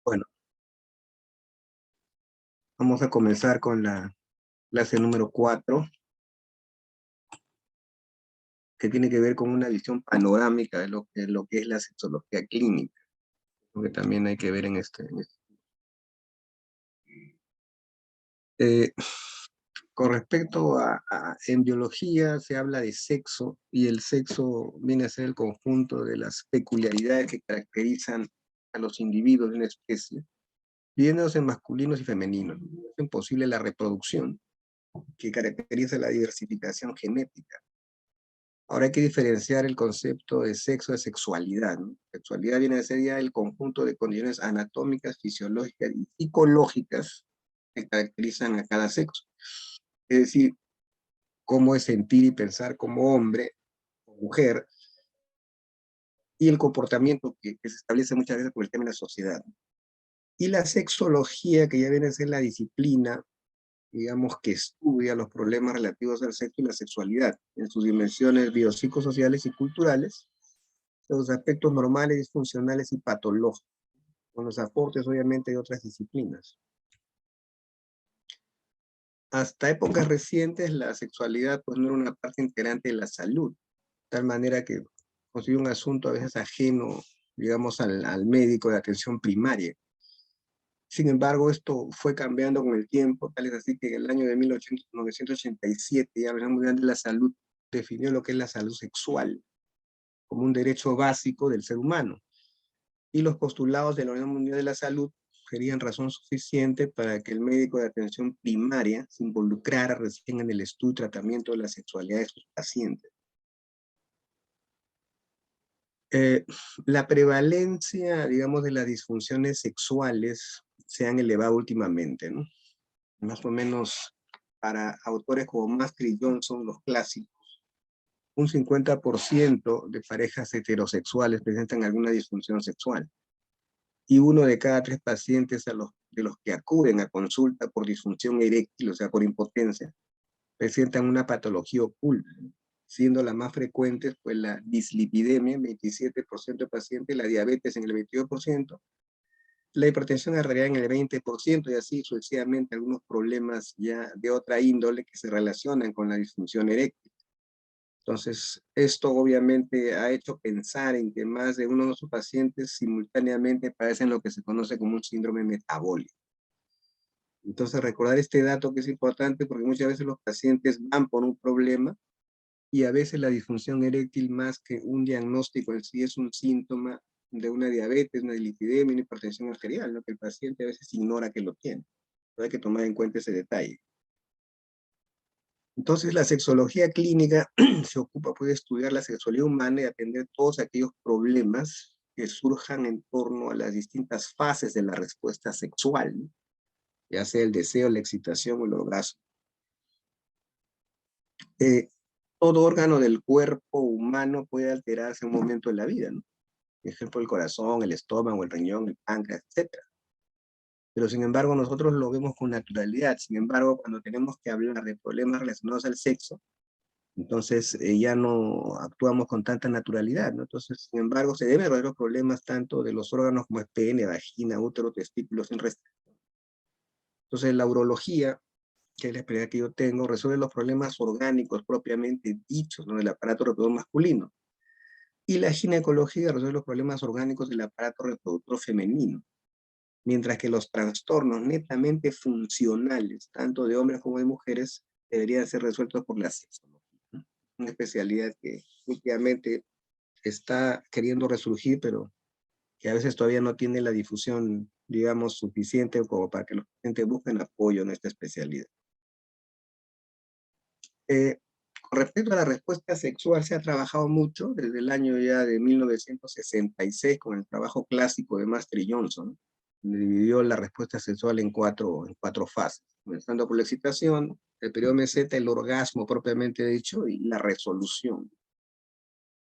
Bueno, vamos a comenzar con la clase número 4, que tiene que ver con una visión panorámica de lo que es la sexología clínica, lo que también hay que ver en Eh, con respecto en biología se habla de sexo, y el sexo viene a ser el conjunto de las peculiaridades que caracterizan a los individuos de una especie, dividiéndose en masculinos y femeninos. Es imposible la reproducción, que caracteriza la diversificación genética. Ahora hay que diferenciar el concepto de sexo de sexualidad, ¿no? Sexualidad viene a ser ya el conjunto de condiciones anatómicas, fisiológicas y psicológicas que caracterizan a cada sexo. Es decir, cómo es sentir y pensar como hombre o mujer, y el comportamiento que se establece muchas veces por el tema de la sociedad. Y la sexología, que ya viene a ser la disciplina, digamos, que estudia los problemas relativos al sexo y la sexualidad en sus dimensiones biopsicosociales y culturales, los aspectos normales, funcionales y patológicos, con los aportes obviamente de otras disciplinas. Hasta épocas recientes la sexualidad pues no era una parte integrante de la salud, de tal manera que constituye un asunto a veces ajeno, digamos, al médico de atención primaria. Sin embargo, esto fue cambiando con el tiempo, tal es así que en el año de 1987 ya la Organización Mundial de la Salud definió lo que es la salud sexual como un derecho básico del ser humano, y los postulados de la Organización Mundial de la Salud serían razón suficiente para que el médico de atención primaria se involucrara recién en el estudio y tratamiento de la sexualidad de sus pacientes. Eh, la prevalencia, digamos, de las disfunciones sexuales se han elevado últimamente, ¿no? Más o menos para autores como Master y Johnson, los clásicos, un 50% de parejas heterosexuales presentan alguna disfunción sexual, y 1 de cada 3 pacientes de los que acuden a consulta por disfunción eréctil, o sea, por impotencia, presentan una patología oculta, siendo las más frecuentes pues la dislipidemia en 27% de pacientes, la diabetes en el 22%, la hipertensión arterial en el 20%, y así sucesivamente algunos problemas ya de otra índole que se relacionan con la disfunción eréctil. Entonces, esto obviamente ha hecho pensar en que más de uno de sus pacientes simultáneamente padecen lo que se conoce como un síndrome metabólico. Entonces, recordar este dato que es importante, porque muchas veces los pacientes van por un problema, y a veces la disfunción eréctil, más que un diagnóstico en sí, es un síntoma de una diabetes, una dislipidemia, una hipertensión arterial, ¿no? Que el paciente a veces ignora que lo tiene. Pero hay que tomar en cuenta ese detalle. Entonces, la sexología clínica se ocupa pues, de estudiar la sexualidad humana y atender todos aquellos problemas que surjan en torno a las distintas fases de la respuesta sexual, ¿no? Ya sea el deseo, la excitación o el orgasmo. Eh, Todo órgano del cuerpo humano puede alterarse en un momento de la vida, ¿no? Por ejemplo, el corazón, el estómago, el riñón, el páncreas, etc. Pero sin embargo, nosotros lo vemos con naturalidad. Sin embargo, cuando tenemos que hablar de problemas relacionados al sexo, entonces ya no actuamos con tanta naturalidad, ¿no? Entonces, sin embargo, se deben ver los problemas tanto de los órganos como el pene, vagina, útero, testículos, sin restricción. Entonces, la urología, que es la especialidad que yo tengo, resuelve los problemas orgánicos propiamente dichos, ¿no? Del aparato reproductor masculino. Y la ginecología resuelve los problemas orgánicos del aparato reproductor femenino. Mientras que los trastornos netamente funcionales, tanto de hombres como de mujeres, deberían ser resueltos por la sexología, ¿no? Una especialidad que últimamente está queriendo resurgir, pero que a veces todavía no tiene la difusión, digamos, suficiente como para que los pacientes busquen apoyo en esta especialidad. Eh, con respecto a la respuesta sexual, se ha trabajado mucho desde el año ya de 1966 con el trabajo clásico de Master y Johnson, donde dividió la respuesta sexual en cuatro fases, comenzando por la excitación, el periodo meseta, el orgasmo propiamente dicho, y la resolución.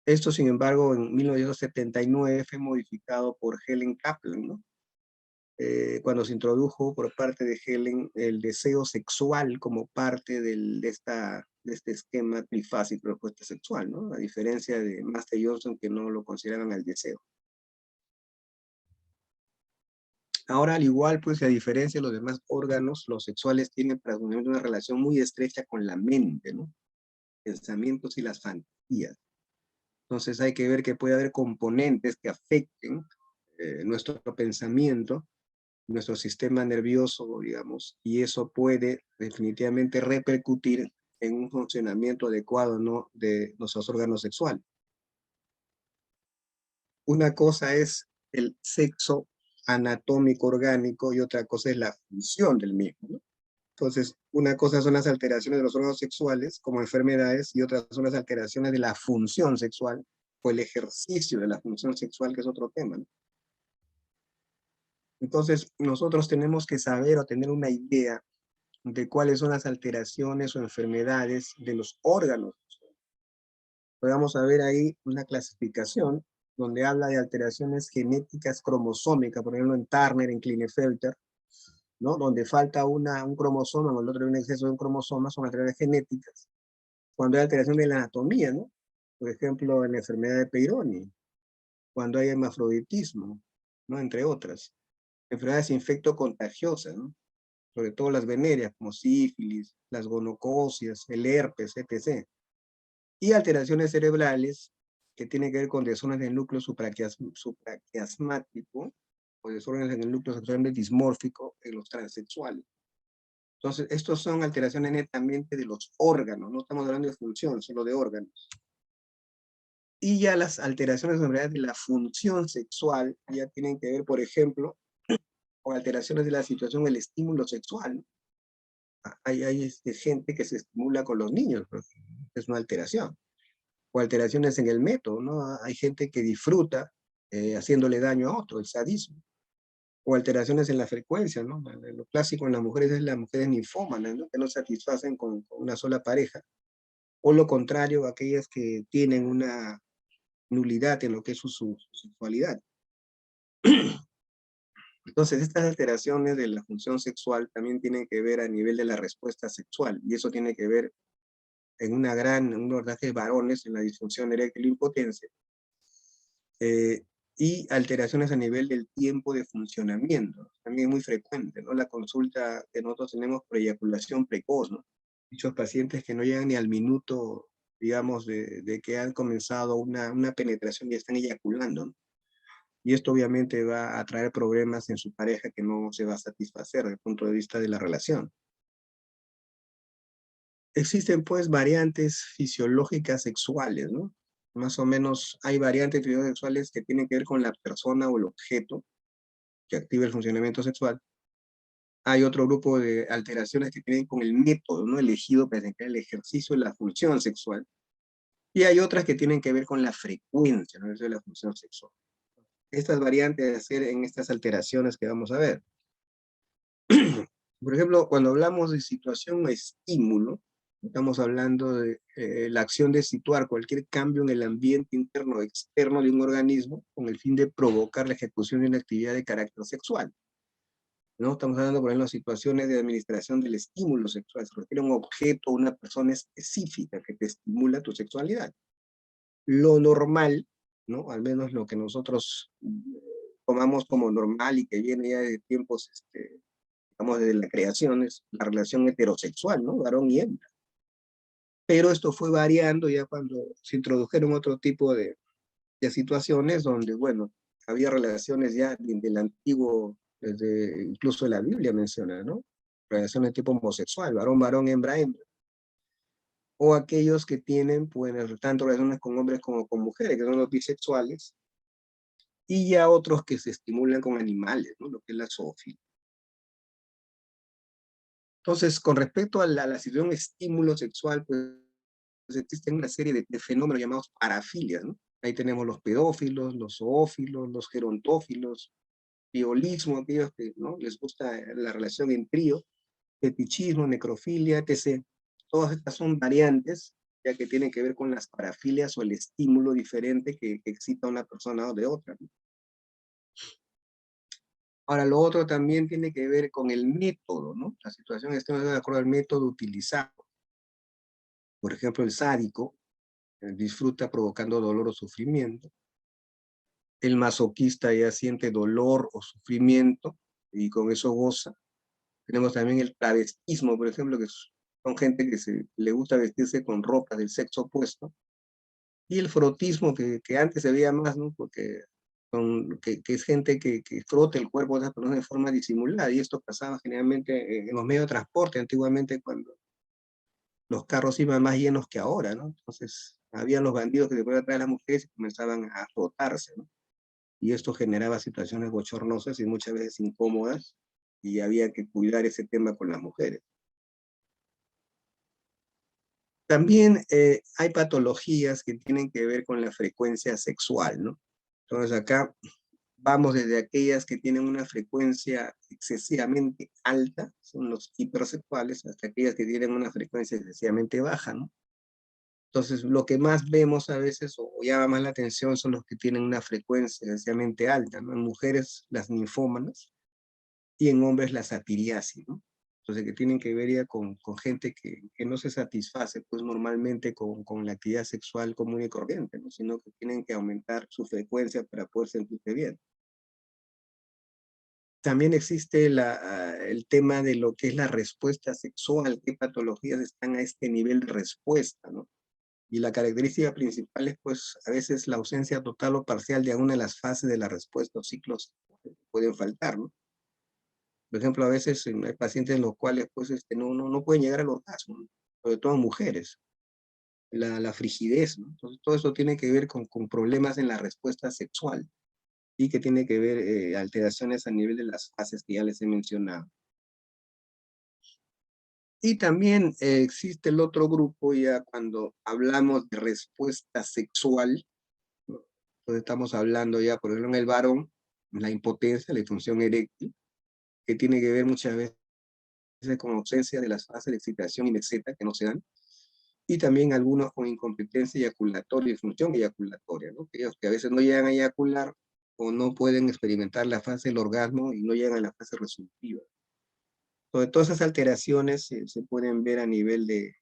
Esto, sin embargo, en 1979 fue modificado por Helen Kaplan, ¿no? Cuando se introdujo por parte de Helen el deseo sexual como parte de este esquema trifásico de respuesta sexual, ¿no? A diferencia de Master Johnson, que no lo consideraban el deseo. Ahora, al igual, pues, a diferencia de los demás órganos, los sexuales tienen para una relación muy estrecha con la mente, ¿no? Pensamientos y las fantasías. Entonces hay que ver que puede haber componentes que afecten nuestro pensamiento, nuestro sistema nervioso, digamos, y eso puede definitivamente repercutir en un funcionamiento adecuado, ¿no?, de nuestros órganos sexuales. Una cosa es el sexo anatómico orgánico y otra cosa es la función del mismo, ¿no? Entonces, una cosa son las alteraciones de los órganos sexuales como enfermedades y otras son las alteraciones de la función sexual o el ejercicio de la función sexual, que es otro tema, ¿no? Entonces, nosotros tenemos que saber o tener una idea de cuáles son las alteraciones o enfermedades de los órganos. Podemos ver ahí una clasificación donde habla de alteraciones genéticas cromosómicas, por ejemplo en Turner, en Klinefelter, ¿no? Donde falta un cromosoma o el otro hay un exceso de un cromosoma, son alteraciones genéticas. Cuando hay alteración de la anatomía, ¿no? Por ejemplo, en la enfermedad de Peyronie, cuando hay hermafroditismo, ¿no? Entre otras. Enfermedades infectocontagiosas, ¿no? Sobre todo las venéreas, como sífilis, las gonococias, el herpes, etc. Y alteraciones cerebrales que tienen que ver con desórdenes del núcleo supraquiasmático o desórdenes en el núcleo sexualmente dismórfico en los transexuales. Entonces, estos son alteraciones netamente de los órganos, no estamos hablando de función, solo de órganos. Y ya las alteraciones en realidad de la función sexual ya tienen que ver, por ejemplo, con alteraciones de la situación del estímulo sexual. Hay gente que se estimula con los niños, ¿no? Es una alteración. O alteraciones en el método, ¿no? Hay gente que disfruta haciéndole daño a otro, el sadismo. O alteraciones en la frecuencia, ¿no? Lo clásico en las mujeres es las mujeres ninfómanas, ¿no? Que no satisfacen con una sola pareja. O lo contrario, aquellas que tienen una nulidad en lo que es su sexualidad. Entonces, estas alteraciones de la función sexual también tienen que ver a nivel de la respuesta sexual, y eso tiene que ver en un porcentaje de varones en la disfunción eréctil o impotencia, y alteraciones a nivel del tiempo de funcionamiento, también es muy frecuente, ¿no? La consulta que nosotros tenemos por eyaculación precoz, ¿no? Dichos pacientes que no llegan ni al minuto, digamos, de que han comenzado una penetración y están eyaculando, ¿no? Y esto obviamente va a traer problemas en su pareja que no se va a satisfacer desde el punto de vista de la relación. Existen pues variantes fisiológicas sexuales, ¿no? Más o menos hay variantes fisiológicas sexuales que tienen que ver con la persona o el objeto que activa el funcionamiento sexual. Hay otro grupo de alteraciones que tienen con el método, ¿no?, elegido para el ejercicio de la función sexual. Y hay otras que tienen que ver con la frecuencia, ¿no?, de la función sexual. Estas variantes de ser en estas alteraciones que vamos a ver. Por ejemplo, cuando hablamos de situación o estímulo, estamos hablando de la acción de situar cualquier cambio en el ambiente interno o externo de un organismo con el fin de provocar la ejecución de una actividad de carácter sexual, ¿no? Estamos hablando, por ejemplo, de situaciones de administración del estímulo sexual. Se refiere a un objeto o una persona específica que te estimula tu sexualidad. Lo normal, ¿no? Al menos lo que nosotros tomamos como normal y que viene ya de tiempos, digamos, desde la creación, es la relación heterosexual, ¿no? Varón y hembra. Pero esto fue variando ya cuando se introdujeron otro tipo de situaciones donde, bueno, había relaciones ya del antiguo, desde incluso la Biblia menciona, ¿no? Relaciones de tipo homosexual, varón, varón, hembra, hembra. O aquellos que tienen, pues, tanto relaciones con hombres como con mujeres, que son los bisexuales, y ya otros que se estimulan con animales, ¿no? Lo que es la zoofilia. Entonces, con respecto a la situación estímulo sexual, pues existen una serie de fenómenos llamados parafilias, ¿no? Ahí tenemos los pedófilos, los zoófilos, los gerontófilos, violismo, aquellos que, ¿no?, les gusta la relación en trío, fetichismo, necrofilia, etc. Todas estas son variantes, ya que tienen que ver con las parafilias o el estímulo diferente que excita a una persona o de otra, ¿no? Ahora, lo otro también tiene que ver con el método, ¿no? La situación está de acuerdo al método utilizado. Por ejemplo, el sádico disfruta provocando dolor o sufrimiento. El masoquista ya siente dolor o sufrimiento y con eso goza. Tenemos también el travestismo, por ejemplo, que son gente que le gusta vestirse con ropa del sexo opuesto. Y el frotismo, que antes se veía más, ¿no? Porque que es gente que frota el cuerpo de las personas de forma disimulada. Y esto pasaba generalmente en los medios de transporte, antiguamente cuando los carros iban más llenos que ahora, ¿no? Entonces, había los bandidos que se podían traer a las mujeres y comenzaban a frotarse, ¿no? Y esto generaba situaciones bochornosas y muchas veces incómodas, y había que cuidar ese tema con las mujeres. También hay patologías que tienen que ver con la frecuencia sexual, ¿no? Entonces acá vamos desde aquellas que tienen una frecuencia excesivamente alta, son los hipersexuales, hasta aquellas que tienen una frecuencia excesivamente baja, ¿no? Entonces, lo que más vemos a veces o llama más la atención son los que tienen una frecuencia excesivamente alta, ¿no? En mujeres, las ninfómanas, y en hombres, la satiriasis, ¿no? Entonces, que tienen que ver ya con gente que no se satisface, pues, normalmente con la actividad sexual común y corriente, ¿no? Sino que tienen que aumentar su frecuencia para poder sentirse bien. También existe el tema de lo que es la respuesta sexual, qué patologías están a este nivel de respuesta, ¿no? Y la característica principal es, pues, a veces la ausencia total o parcial de alguna de las fases de la respuesta o ciclos que pueden faltar, ¿no? Por ejemplo, a veces hay pacientes en los cuales, pues, no pueden llegar al orgasmo, ¿no? Sobre todo mujeres, la frigidez, ¿no? Entonces, todo eso tiene que ver con problemas en la respuesta sexual y que tiene que ver alteraciones a nivel de las fases que ya les he mencionado. Y también existe el otro grupo ya cuando hablamos de respuesta sexual, ¿no? Entonces estamos hablando ya, por ejemplo, en el varón, la impotencia, la disfunción eréctil, que tiene que ver muchas veces con ausencia de las fases de excitación y meseta que no se dan, y también algunos con incompetencia eyaculatoria y función eyaculatoria, ¿no? Que a veces no llegan a eyacular o no pueden experimentar la fase del orgasmo y no llegan a la fase resolutiva. Entonces, todas esas alteraciones se pueden ver a nivel de,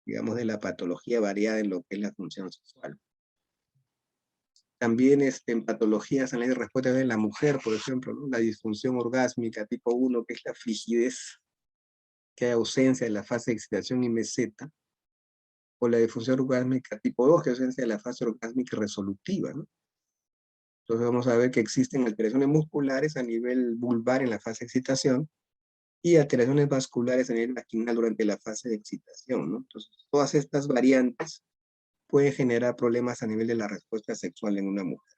digamos, de la patología variada en lo que es la función sexual. También en patologías en la respuesta de la mujer, por ejemplo, ¿no? La disfunción orgásmica tipo 1, que es la frigidez, que hay ausencia de la fase de excitación y meseta, o la disfunción orgásmica tipo 2, que hay ausencia de la fase orgásmica resolutiva, ¿no? Entonces vamos a ver que existen alteraciones musculares a nivel vulvar en la fase de excitación y alteraciones vasculares a nivel vaginal durante la fase de excitación, ¿no? Entonces, todas estas variantes pueden generar problemas a nivel de la respuesta sexual en una mujer.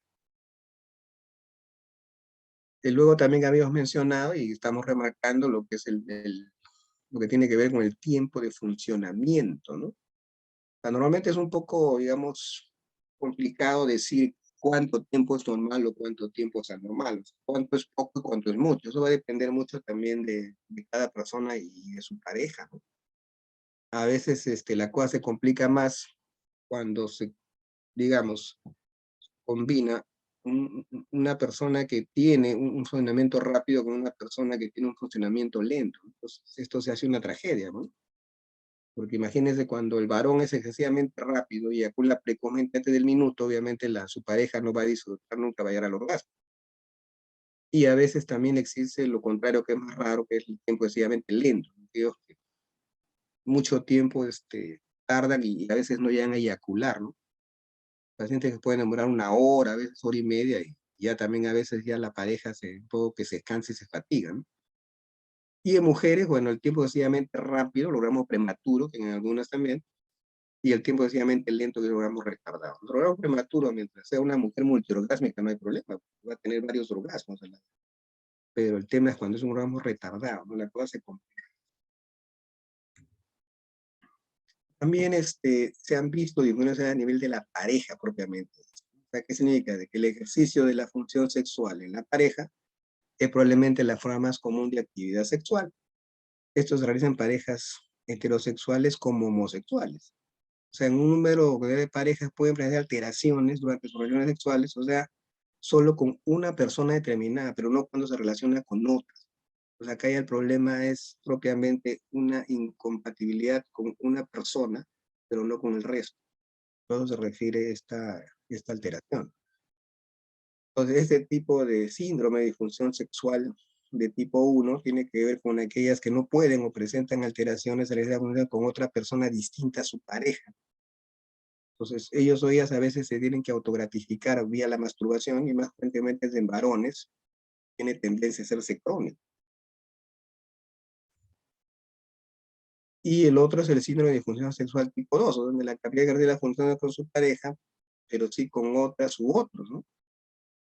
Y luego también habíamos mencionado y estamos remarcando lo que es lo que tiene que ver con el tiempo de funcionamiento, ¿no? O sea, normalmente es un poco, digamos, complicado decir cuánto tiempo es normal o cuánto tiempo es anormal, o sea, cuánto es poco y cuánto es mucho. Eso va a depender mucho también de cada persona y de su pareja, ¿no? A veces la cosa se complica más cuando digamos, combina una persona que tiene un funcionamiento rápido con una persona que tiene un funcionamiento lento. Entonces, esto se hace una tragedia, ¿no? Porque imagínense cuando el varón es excesivamente rápido y eyacula precozmente antes del minuto, obviamente su pareja no va a disfrutar nunca, va a llegar al orgasmo. Y a veces también existe lo contrario, que es más raro, que es el tiempo excesivamente lento. Digo, que mucho tiempo tardan y a veces no llegan a eyacular, ¿no? Pacientes que pueden demorar una hora, a veces hora y media, y ya también a veces ya la pareja un poco que se cansa y se fatiga, ¿no? Y en mujeres, bueno, el tiempo sencillamente rápido, logramos prematuro, que en algunas también, y el tiempo sencillamente lento que logramos retardado. Logramos prematuro, mientras sea una mujer multiorgásmica, no hay problema, va a tener varios orgasmos, pero el tema es cuando es un orgasmo retardado, ¿no? La cosa se complica. También se han visto disminuciones a nivel de la pareja propiamente. O sea, ¿qué significa? De que el ejercicio de la función sexual en la pareja es probablemente la forma más común de actividad sexual. Esto se realiza en parejas heterosexuales como homosexuales. O sea, en un número de parejas pueden presentar alteraciones durante sus relaciones sexuales, o sea, solo con una persona determinada, pero no cuando se relaciona con otras. O sea, acá ya el problema es propiamente una incompatibilidad con una persona, pero no con el resto. Todo se refiere a esta alteración. Entonces, este tipo de síndrome de disfunción sexual de tipo 1 tiene que ver con aquellas que no pueden o presentan alteraciones de la idea con otra persona distinta a su pareja. Entonces, ellos o ellas a veces se tienen que autogratificar vía la masturbación y más frecuentemente en varones tiene tendencia a hacerse crónico. Y el otro es el síndrome de disfunción sexual tipo 2, donde la capacidad cardíaca funciona con su pareja, pero sí con otras u otros, ¿no?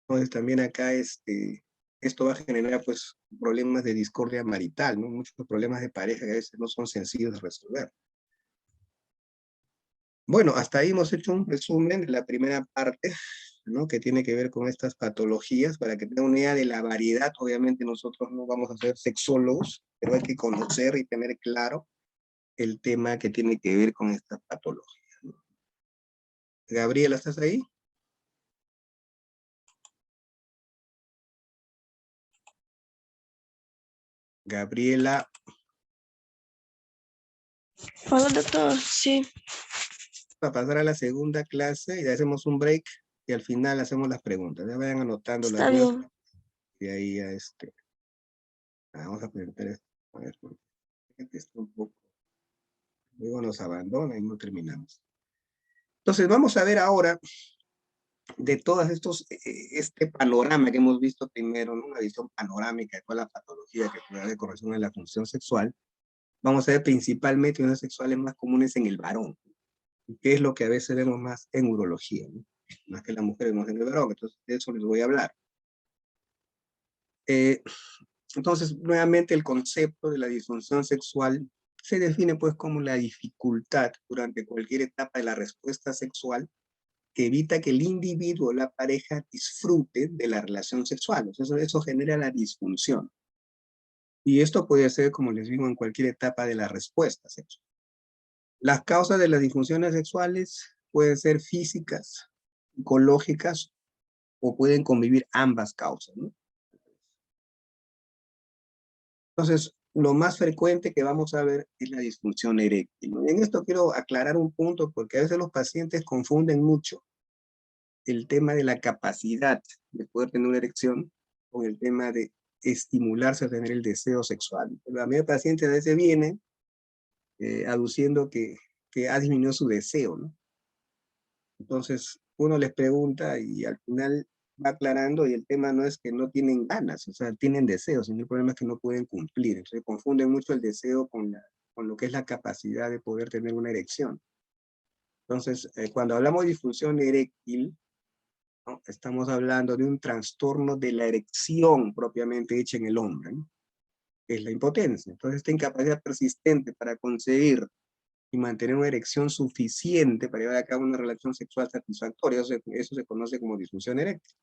Entonces también acá esto va a generar pues problemas de discordia marital, ¿no? Muchos problemas de pareja que a veces no son sencillos de resolver. Bueno, hasta ahí hemos hecho un resumen de la primera parte, ¿no? Que tiene que ver con estas patologías, para que tengan una idea de la variedad. Obviamente nosotros no vamos a ser sexólogos, pero hay que conocer y tener claro el tema que tiene que ver con estas patologías, ¿no? Gabriela, ¿estás ahí? Gabriela. Hola, doctor. Sí. Para pasar a la segunda clase y hacemos un break y al final hacemos las preguntas. Ya vayan anotando las Está dudas bien. y ahí ya vamos a presentar esto. A ver, porque está un poco, luego nos abandona y no terminamos. Entonces vamos a ver ahora de todos estos, este panorama que hemos visto primero, ¿no? Una visión panorámica de toda la patología que puede haber con relación a la función sexual. Vamos a ver principalmente unas sexuales más comunes en el varón, que es lo que a veces vemos más en urología, ¿no? Más que las mujeres vemos en el varón, entonces de eso les voy a hablar. Entonces, nuevamente el concepto de la disfunción sexual se define pues como la dificultad durante cualquier etapa de la respuesta sexual que evita que el individuo o la pareja disfrute de la relación sexual. Eso genera la disfunción. Y esto puede ser, como les digo, en cualquier etapa de la respuesta sexual. Las causas de las disfunciones sexuales pueden ser físicas, psicológicas o pueden convivir ambas causas, ¿no? Entonces, lo más frecuente que vamos a ver es la disfunción eréctil, ¿no? En esto quiero aclarar un punto porque a veces los pacientes confunden mucho el tema de la capacidad de poder tener una erección con el tema de estimularse a tener el deseo sexual. La mayoría de pacientes a veces vienen aduciendo que ha disminuido su deseo, ¿no? Entonces, uno les pregunta y al final va aclarando y el tema no es que no tienen ganas, o sea, tienen deseos, sino el problema es que no pueden cumplir. Entonces, confunden mucho el deseo con lo que es la capacidad de poder tener una erección. Entonces, cuando hablamos de disfunción eréctil, ¿no? Estamos hablando de un trastorno de la erección propiamente hecha en el hombre, ¿no? Que es la impotencia. Entonces, esta incapacidad persistente para conseguir y mantener una erección suficiente para llevar a cabo una relación sexual satisfactoria. Eso se conoce como disfunción eréctil.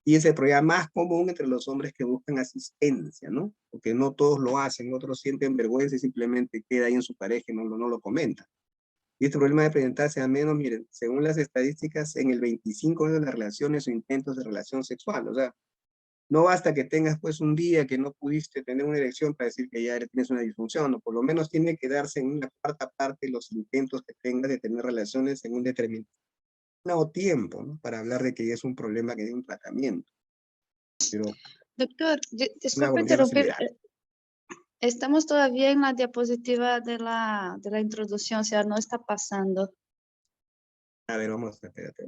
Y es el problema más común entre los hombres que buscan asistencia, ¿no? Porque no todos lo hacen, otros sienten vergüenza y simplemente queda ahí en su pareja y no lo comentan. Y este problema de presentarse al menos, miren, según las estadísticas, en el 25% de las relaciones o intentos de relación sexual. O sea, no basta que tengas pues un día que no pudiste tener una erección para decir que ya tienes una disfunción, o por lo menos tiene que darse en una cuarta parte los intentos que tengas de tener relaciones en un determinado tiempo, ¿no? Para hablar de que ya es un problema que tiene un tratamiento. Pero Doctor, una disculpe voluntad interrumpir. acelerada. Estamos todavía en la diapositiva de la introducción, o sea, no está pasando. A ver, vamos a espérate.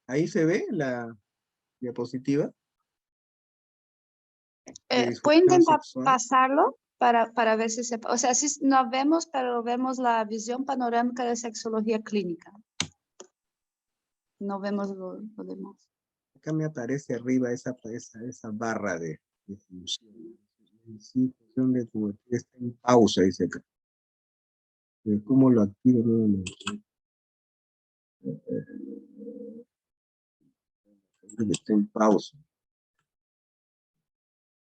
Ahí se ve la diapositiva de ¿Puede disfunción intentar sexual. pasarlo para ver si se... O sea, sí no vemos, pero vemos la visión panorámica de sexología clínica. No vemos lo demás. Acá me aparece arriba esa barra de función. Sí, función de como que está en pausa, dice acá. ¿Cómo lo activo nuevamente? Está en pausa.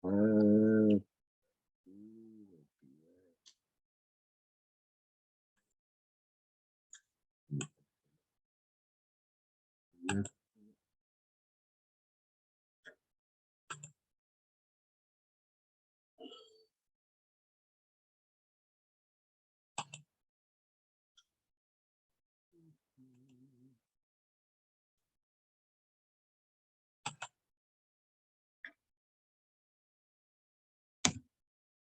Ah,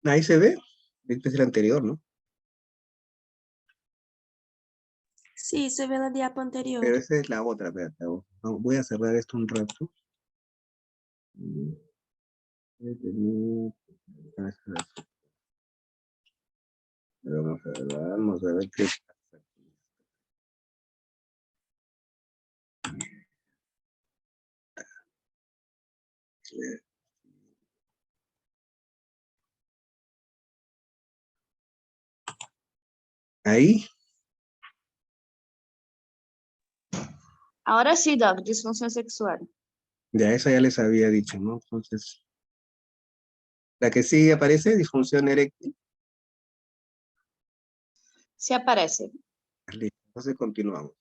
Ahí se ve. Este es el anterior, ¿no? Sí, se ve la diapo anterior. Pero esa es la otra. Espérate, voy a cerrar esto un rato. Vamos a ver qué pasa. Ahí, Ahora sí, Doc, disfunción sexual. ya esa ya les había dicho, ¿no? Entonces, la que sigue aparece, disfunción eréctil. Sí aparece. Listo, entonces continuamos.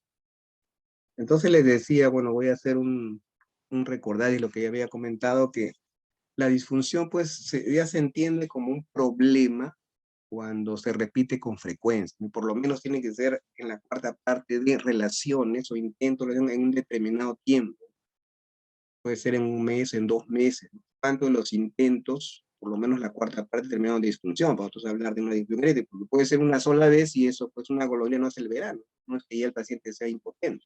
Entonces les decía, bueno, voy a hacer un recordar y lo que ya había comentado, que la disfunción pues ya se entiende como un problema cuando se repite con frecuencia, y por lo menos tiene que ser en la cuarta parte de relaciones o intentos en un determinado tiempo. Puede ser en un mes, en 2 meses. Tanto los intentos, por lo menos la cuarta parte terminaron de disfunción, para nosotros hablar de una disfunción eréctil, porque puede ser una sola vez y eso, pues una gonorrea no es el verano, no es que ya el paciente sea impotente.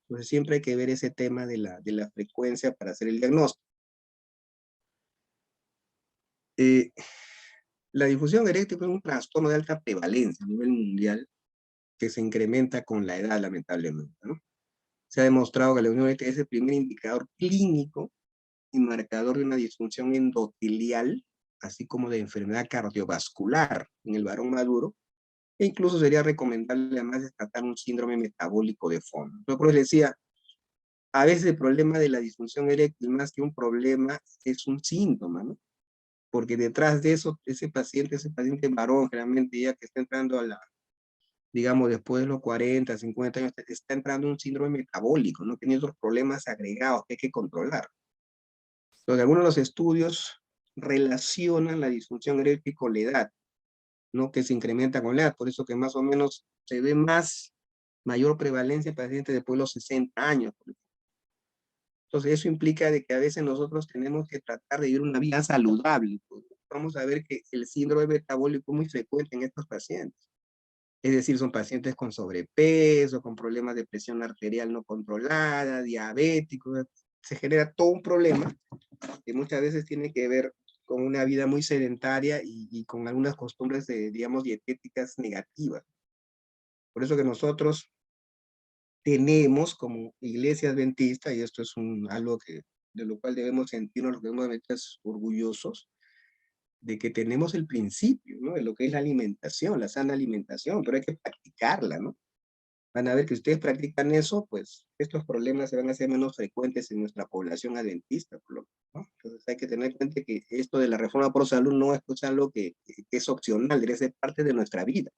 Entonces siempre hay que ver ese tema de la frecuencia para hacer el diagnóstico. La disfunción eréctil es un trastorno de alta prevalencia a nivel mundial que se incrementa con la edad, lamentablemente, ¿no? Se ha demostrado que la disfunción eréctil es el primer indicador clínico y marcador de una disfunción endotelial, así como de enfermedad cardiovascular en el varón maduro, e incluso sería recomendable además tratar un síndrome metabólico de fondo. Yo por eso decía, a veces el problema de la disfunción eréctil, más que un problema, es un síntoma, ¿no? Porque detrás de eso, ese paciente varón, generalmente ya que está entrando a la, digamos, después de los 40, 50 años, está entrando en un síndrome metabólico, ¿no? Tiene otros problemas agregados que hay que controlar. Entonces, algunos de los estudios relacionan la disfunción eréctil con la edad, ¿no? Que se incrementa con la edad, por eso que más o menos se ve mayor prevalencia en pacientes después de los 60 años. Entonces, eso implica de que a veces nosotros tenemos que tratar de vivir una vida saludable. Vamos a ver que el síndrome metabólico es muy frecuente en estos pacientes. Es decir, son pacientes con sobrepeso, con problemas de presión arterial no controlada, diabéticos. Se genera todo un problema que muchas veces tiene que ver con una vida muy sedentaria y con algunas costumbres, digamos, dietéticas negativas. Por eso que nosotros tenemos como iglesia adventista, y esto es algo de lo cual debemos sentirnos, lo que debemos estar orgullosos, de que tenemos el principio, ¿no? De lo que es la alimentación, la sana alimentación, pero hay que practicarla, ¿no? Van a ver que ustedes practican eso, pues estos problemas se van a hacer menos frecuentes en nuestra población adventista, por lo menos, ¿no? Entonces hay que tener en cuenta que esto de la reforma por salud no es algo que es opcional, debe ser parte de nuestra vida.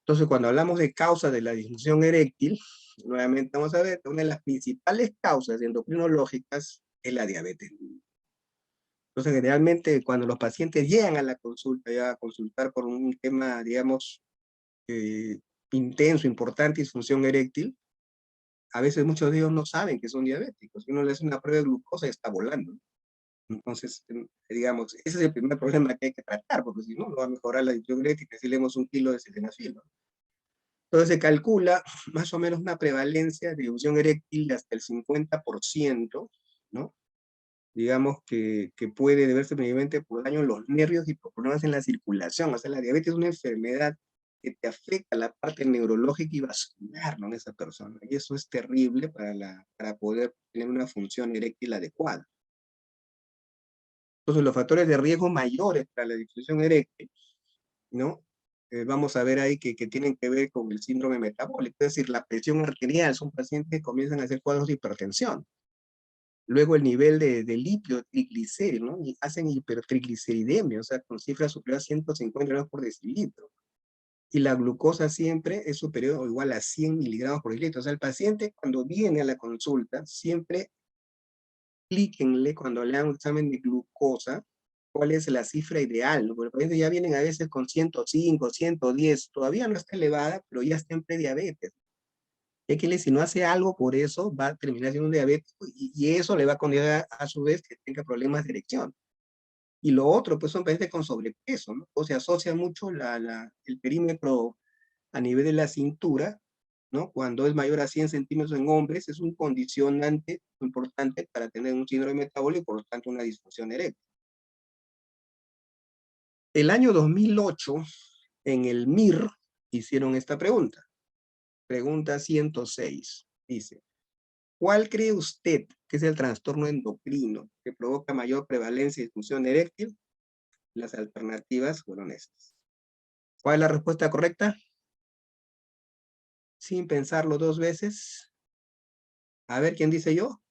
Entonces, cuando hablamos de causas de la disfunción eréctil, nuevamente vamos a ver que una de las principales causas endocrinológicas es la diabetes. Entonces, generalmente cuando los pacientes llegan a la consulta, ya a consultar por un tema, digamos, intenso, importante, disfunción eréctil, a veces muchos de ellos no saben que son diabéticos. Si uno le hace una prueba de glucosa y está volando. Entonces, digamos, ese es el primer problema que hay que tratar, porque si no, no va a mejorar la disfunción eréctil si le damos un kilo de sildenafil, ¿no? Entonces se calcula más o menos una prevalencia de disfunción eréctil de hasta el 50%, ¿no? Digamos que puede deberse principalmente por daño en los nervios y por problemas en la circulación. O sea, la diabetes es una enfermedad que te afecta la parte neurológica y vascular, ¿no? En esa persona. Y eso es terrible para poder tener una función eréctil adecuada. Entonces, los factores de riesgo mayores para la disfunción eréctil, ¿no? Vamos a ver ahí que tienen que ver con el síndrome metabólico, es decir, la presión arterial. Son pacientes que comienzan a hacer cuadros de hipertensión. Luego el nivel de litio, triglicéridos, ¿no? Y hacen hipertrigliceridemia, o sea, con cifras superiores a 150 gramos por decilitro. y la glucosa siempre es superior o igual a 100 miligramos por litro. O sea, el paciente cuando viene a la consulta, siempre explíquenle cuando le hagan un examen de glucosa, cuál es la cifra ideal, ¿no? Porque los pacientes ya vienen a veces con 105, 110, todavía no está elevada, pero ya está en prediabetes. Es que si no hace algo por eso, va a terminar siendo un diabético y eso le va a conllevar a su vez que tenga problemas de erección. Y lo otro, pues son pacientes con sobrepeso, ¿no? O se asocia mucho el perímetro a nivel de la cintura, ¿no? Cuando es mayor a 100 centímetros en hombres, es un condicionante importante para tener un síndrome metabólico y por lo tanto una disfunción eréctil. El año 2008, en el MIR, hicieron esta pregunta. Pregunta 106. Dice, ¿cuál cree usted que es el trastorno endocrino que provoca mayor prevalencia de disfunción eréctil? Las alternativas fueron estas. ¿Cuál es la respuesta correcta? Sin pensarlo dos veces. A ver, ¿quién dice yo?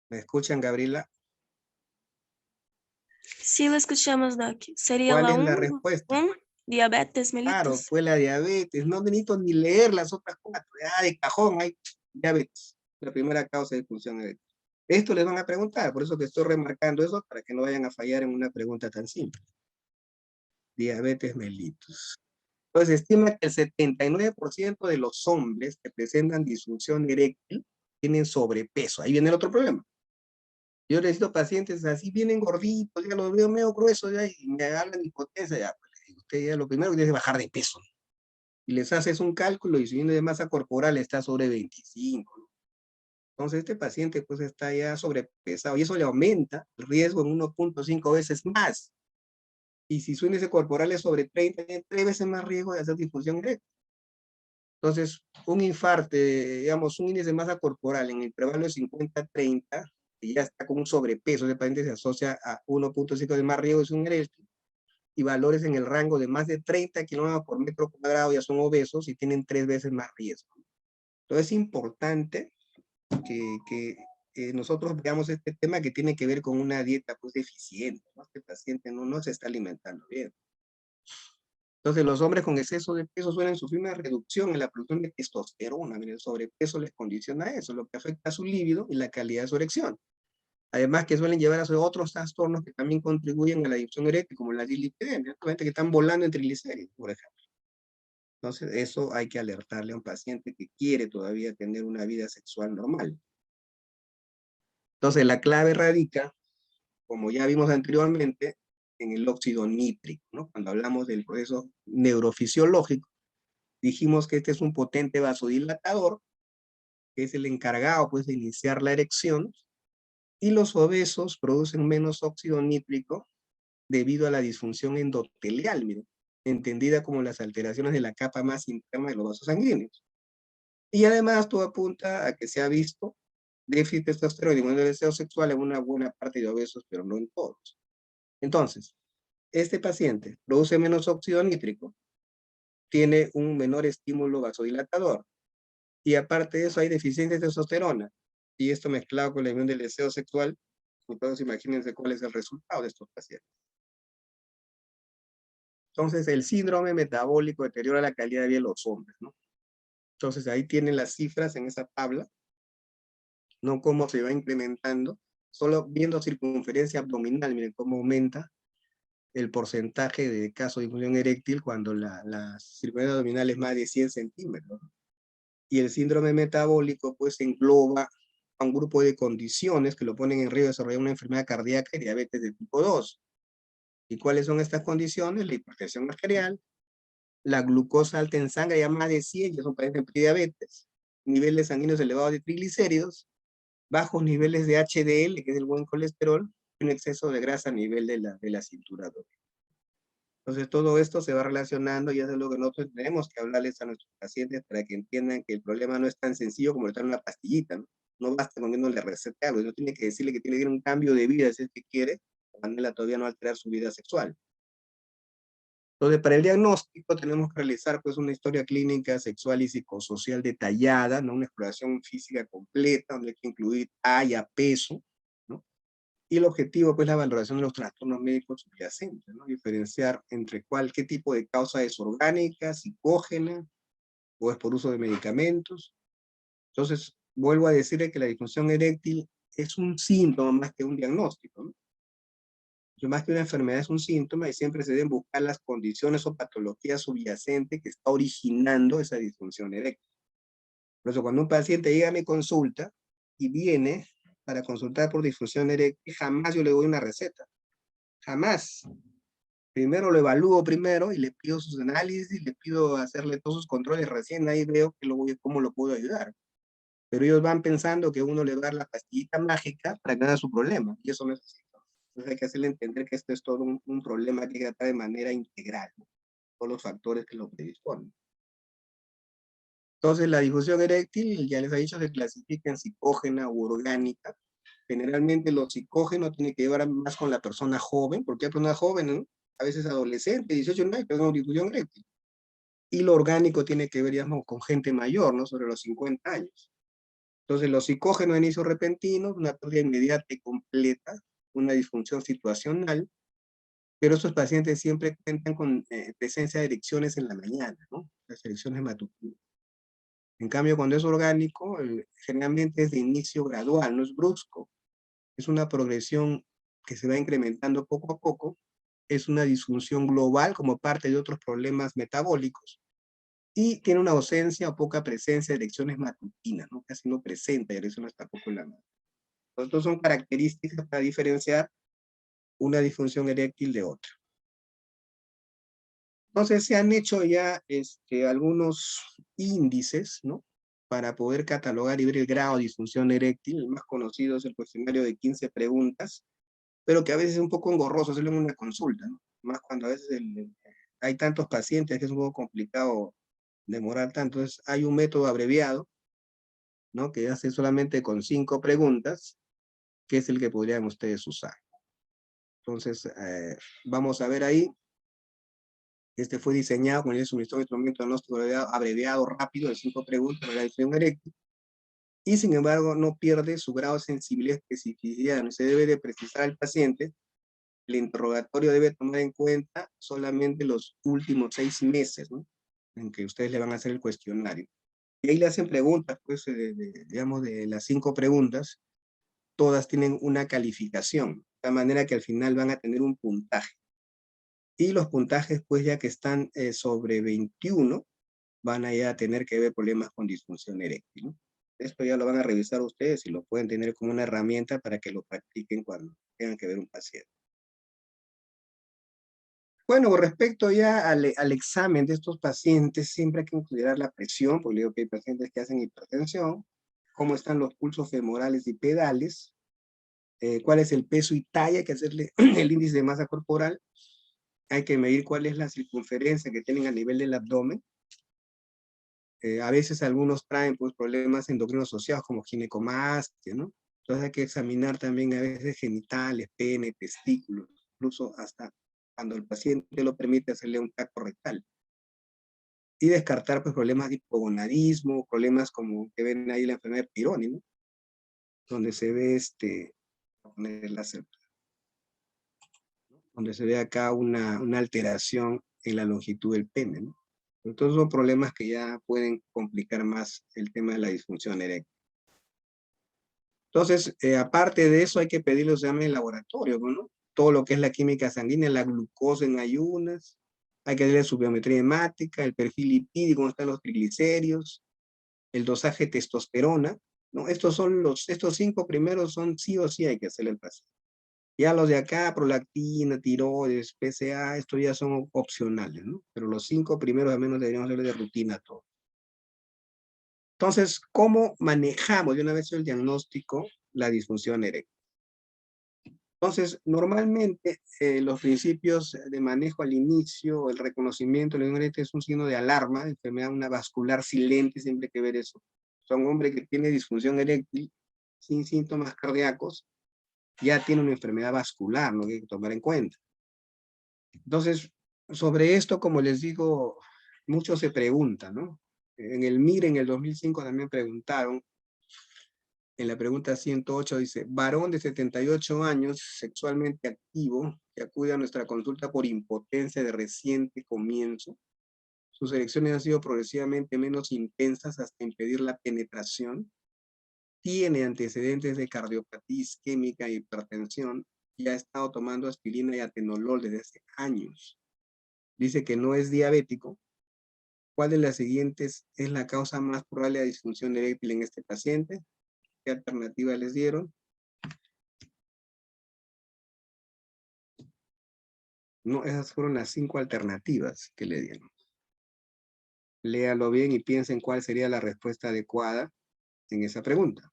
¿Me escuchan, Gabriela? Sí, lo escuchamos, Doc. Sería ¿Cuál la es la 1, respuesta? diabetes Claro, mellitus. fue la diabetes. No necesito ni leer las otras cuatro. Ya de cajón hay diabetes. La primera causa de disfunción eréctil. Esto les van a preguntar, por eso que estoy remarcando eso, para que no vayan a fallar en una pregunta tan simple. Diabetes mellitus. Entonces, se estima que el 79% de los hombres que presentan disfunción eréctil tienen sobrepeso. Ahí viene el otro problema. Yo necesito pacientes así, vienen gorditos, ya los veo medio gruesos, ya, y me agarran impotencia, ya, pues, usted ya lo primero que tiene es bajar de peso. Y les haces un cálculo y su índice de masa corporal está sobre 25. ¿No? Entonces, este paciente pues está ya sobrepesado y eso le aumenta el riesgo en 1.5 veces más. Y si su índice corporal es sobre 30, tiene 3 veces más riesgo de hacer disfunción eréctil. Entonces, un infarto, digamos, un índice de masa corporal en el intervalo de 50-30, y ya está con un sobrepeso, ese paciente se asocia a 1.5 de más riesgo de un eréctil, y valores en el rango de más de 30 kilómetros por metro cuadrado ya son obesos y tienen 3 veces más riesgo. Entonces es importante que nosotros veamos este tema que tiene que ver con una dieta pues deficiente, ¿no? Este paciente no se está alimentando bien. Entonces, los hombres con exceso de peso suelen sufrir una reducción en la producción de testosterona. Mira, el sobrepeso les condiciona eso, lo que afecta a su líbido y la calidad de su erección. Además, que suelen llevar a otros trastornos que también contribuyen a la disfunción eréctil, como la dislipidemia, gente que están volando en triglicéridos, por ejemplo. Entonces, eso hay que alertarle a un paciente que quiere todavía tener una vida sexual normal. Entonces, la clave radica, como ya vimos anteriormente, en el óxido nítrico, ¿no? Cuando hablamos del proceso neurofisiológico, dijimos que este es un potente vasodilatador, que es el encargado pues, de iniciar la erección, y los obesos producen menos óxido nítrico debido a la disfunción endotelial, miren, entendida como las alteraciones de la capa más interna de los vasos sanguíneos. Y además todo apunta a que se ha visto déficit de testosterona y disminución del deseo sexual en una buena parte de obesos, pero no en todos. Entonces, este paciente produce menos óxido nítrico, tiene un menor estímulo vasodilatador, y aparte de eso hay deficiencia de testosterona, y esto mezclado con la disminución del deseo sexual, entonces imagínense cuál es el resultado de estos pacientes. Entonces, el síndrome metabólico deteriora la calidad de vida de los hombres, ¿no? Entonces, ahí tienen las cifras en esa tabla, ¿no? Cómo se va incrementando, solo viendo circunferencia abdominal, miren cómo aumenta el porcentaje de casos de disfunción eréctil cuando la circunferencia abdominal es más de 100 centímetros. Y el síndrome metabólico, pues, engloba a un grupo de condiciones que lo ponen en riesgo de desarrollar una enfermedad cardíaca y diabetes de tipo 2. ¿Y cuáles son estas condiciones? La hipertensión arterial, la glucosa alta en sangre, ya más de 100, que son pacientes de prediabetes, niveles sanguíneos elevados de triglicéridos, bajos niveles de HDL, que es el buen colesterol, y un exceso de grasa a nivel de la cintura. Entonces todo esto se va relacionando y eso es lo que nosotros tenemos que hablarles a nuestros pacientes para que entiendan que el problema no es tan sencillo como estar en una pastillita, ¿no? No basta con que uno le recete algo, uno tiene que decirle que tiene que ir un cambio de vida si es que quiere, de manera todavía no alterar su vida sexual. Entonces, para el diagnóstico tenemos que realizar pues una historia clínica, sexual y psicosocial detallada, ¿no? Una exploración física completa, donde hay que incluir talla, peso, ¿no? Y el objetivo, pues, la valoración de los trastornos médicos subyacentes, ¿no? Diferenciar entre qué tipo de causa es orgánica, psicógena, o es por uso de medicamentos. Entonces, vuelvo a decirle que la disfunción eréctil es un síntoma más que un diagnóstico, ¿no? Más que una enfermedad es un síntoma y siempre se deben buscar las condiciones o patologías subyacentes que está originando esa disfunción eréctil. Por eso, cuando un paciente llega a mi consulta y viene para consultar por disfunción eréctil, jamás yo le doy una receta. Jamás. Primero lo evalúo primero y le pido sus análisis, le pido hacerle todos sus controles, recién ahí veo cómo lo puedo ayudar. Pero ellos van pensando que uno le va a dar la pastillita mágica para ganar su problema, y eso no es así. Entonces hay que hacerle entender que esto es todo un problema que hay que tratar de manera integral, ¿no? Todos los factores que lo predisponen. Entonces la disfunción eréctil, ya les he dicho, se clasifica en psicógena u orgánica. Generalmente los psicógenos tienen que ver más con la persona joven, porque hay personas jóvenes, ¿no? A veces adolescentes, 18 años, pero no disfunción eréctil. Y lo orgánico tiene que ver, digamos, con gente mayor, ¿no? Sobre los 50 años. Entonces, los psicógenos de inicio repentino, una pérdida inmediata y completa, una disfunción situacional, pero estos pacientes siempre cuentan con presencia de erecciones en la mañana, ¿no? Las erecciones matutinas. En cambio, cuando es orgánico, generalmente es de inicio gradual, no es brusco. Es una progresión que se va incrementando poco a poco. Es una disfunción global como parte de otros problemas metabólicos. Y tiene una ausencia o poca presencia de erecciones matutinas, ¿no? Casi no presenta erecciones tampoco en la mañana. Estos son características para diferenciar una disfunción eréctil de otra. Entonces se han hecho ya algunos índices, ¿no? Para poder catalogar y ver el grado de disfunción eréctil. El más conocido es el cuestionario de 15 preguntas, pero que a veces es un poco engorroso hacerlo en una consulta, ¿no? Más cuando a veces hay tantos pacientes que es un poco complicado demorar tanto. Entonces hay un método abreviado, ¿no? Que hace solamente con 5 preguntas, que es el que podrían ustedes usar. Entonces, vamos a ver ahí. Este fue diseñado con el suministro de instrumento diagnóstico abreviado rápido de 5 preguntas para la disfunción eréctil, y sin embargo no pierde su grado de sensibilidad y especificidad. No se debe de precisar al paciente. El interrogatorio debe tomar en cuenta solamente los últimos 6 meses, ¿no? En que ustedes le van a hacer el cuestionario. Y ahí le hacen preguntas, pues, digamos, de las 5 preguntas, todas tienen una calificación, de tal manera que al final van a tener un puntaje. Y los puntajes, pues, ya que están sobre 21, van a ya tener que ver problemas con disfunción eréctil, ¿no? Esto ya lo van a revisar ustedes y lo pueden tener como una herramienta para que lo practiquen cuando tengan que ver un paciente. Bueno, con respecto ya al examen de estos pacientes, siempre hay que considerar la presión, porque digo que hay pacientes que hacen hipertensión, cómo están los pulsos femorales y pedales, cuál es el peso y talla, hay que hacerle el índice de masa corporal, hay que medir cuál es la circunferencia que tienen a nivel del abdomen. A veces algunos traen, pues, problemas endocrinos asociados como ginecomastia, ¿no? Entonces hay que examinar también a veces genitales, pene, testículos, incluso hasta cuando el paciente lo permite hacerle un tacto rectal. Y descartar, pues, problemas de hipogonadismo, problemas como que ven ahí la enfermedad de Peyronie, ¿no? Donde se ve donde se ve acá una alteración en la longitud del pene, ¿no? Entonces son problemas que ya pueden complicar más el tema de la disfunción eréctil. Entonces, aparte de eso, hay que pedir los exámenes de laboratorio, ¿no? Todo lo que es la química sanguínea, la glucosa en ayunas, hay que ver su biometría hemática, el perfil lipídico, cómo están los triglicéridos, el dosaje de testosterona, ¿no? Estos 5 primeros son sí o sí hay que hacerle el paciente. Ya los de acá, prolactina, tiroides, PSA, estos ya son opcionales, ¿no? Pero los 5 primeros al menos deberíamos hacerle de rutina todo. Entonces, ¿cómo manejamos de una vez el diagnóstico la disfunción eréctil? Entonces, normalmente los principios de manejo al inicio, el reconocimiento de la disfunción eréctil es un signo de alarma, enfermedad una vascular silente, siempre hay que ver eso. Son hombres que tienen disfunción eréctil sin síntomas cardíacos, ya tiene una enfermedad vascular, ¿no? Que hay que tomar en cuenta. Entonces, sobre esto, como les digo, muchos se preguntan, ¿no? En el MIR en el 2005 también preguntaron en la pregunta 108 dice, varón de 78 años, sexualmente activo, que acude a nuestra consulta por impotencia de reciente comienzo. Sus erecciones han sido progresivamente menos intensas hasta impedir la penetración. Tiene antecedentes de cardiopatía isquémica y hipertensión y ha estado tomando aspirina y atenolol desde hace años. Dice que no es diabético. ¿Cuál de las siguientes es la causa más probable de disfunción eréctil en este paciente? ¿Qué alternativa les dieron? No, esas fueron las 5 alternativas que le dieron. Léalo bien y piensen cuál sería la respuesta adecuada en esa pregunta.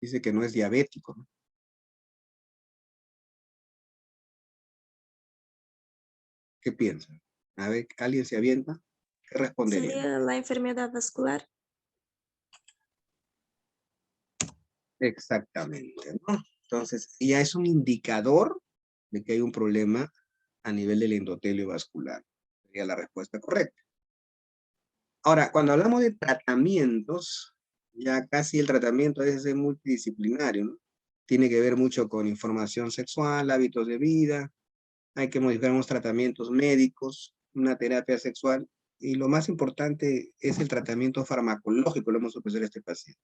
Dice que no es diabético, ¿no? ¿Qué piensan? A ver, ¿alguien se avienta? ¿Qué respondería? Sería la enfermedad vascular. Exactamente, ¿no? Entonces, ya es un indicador de que hay un problema a nivel del endotelio vascular. Sería la respuesta correcta. Ahora, cuando hablamos de tratamientos, ya casi el tratamiento es multidisciplinario, ¿no? Tiene que ver mucho con información sexual, hábitos de vida, hay que modificar unos tratamientos médicos, una terapia sexual, y lo más importante es el tratamiento farmacológico, lo hemos ofrecido a este paciente.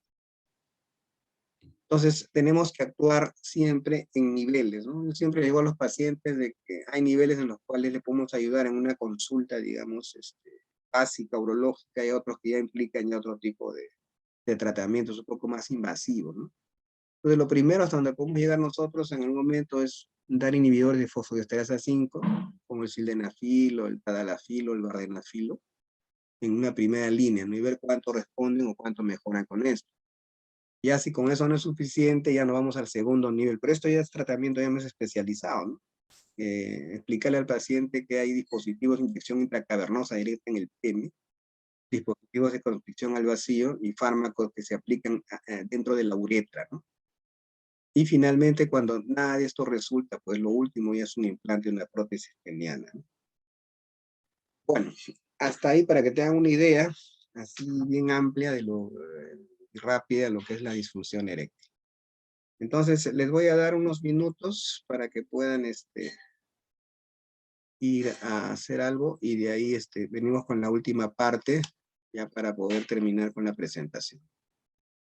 Entonces, tenemos que actuar siempre en niveles, ¿no? Yo siempre digo a los pacientes de que hay niveles en los cuales le podemos ayudar en una consulta, digamos, básica, urológica, y otros que ya implican ya otro tipo de tratamientos un poco más invasivos, ¿no? Entonces, lo primero hasta donde podemos llegar nosotros en el momento es dar inhibidores de fosfodiesterasa 5, como el sildenafil, o el tadalafil, o el vardenafilo, en una primera línea, ¿no? Y ver cuánto responden o cuánto mejoran con esto. Ya si con eso no es suficiente, ya nos vamos al segundo nivel. Pero esto ya es tratamiento ya más especializado, ¿no? Explicarle al paciente que hay dispositivos de inyección intracavernosa directa en el pene, dispositivos de constricción al vacío y fármacos que se aplican dentro de la uretra, ¿no? Y finalmente, cuando nada de esto resulta, pues lo último ya es un implante, una prótesis peniana, ¿no? Bueno, hasta ahí para que tengan una idea, así bien amplia de lo rápida, lo que es la disfunción eréctil. Entonces, les voy a dar unos minutos para que puedan ir a hacer algo y de ahí venimos con la última parte ya para poder terminar con la presentación.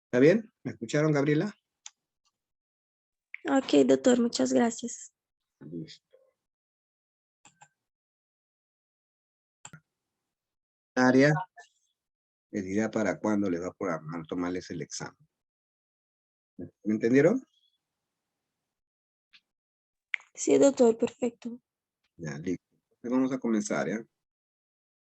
¿Está bien? ¿Me escucharon, Gabriela? Ok, doctor, muchas gracias. Listo. Área, les dirá para cuándo les va a programar tomarles el examen. ¿Me entendieron? Sí, doctor, perfecto. Ya, listo. Entonces vamos a comenzar, ¿ya?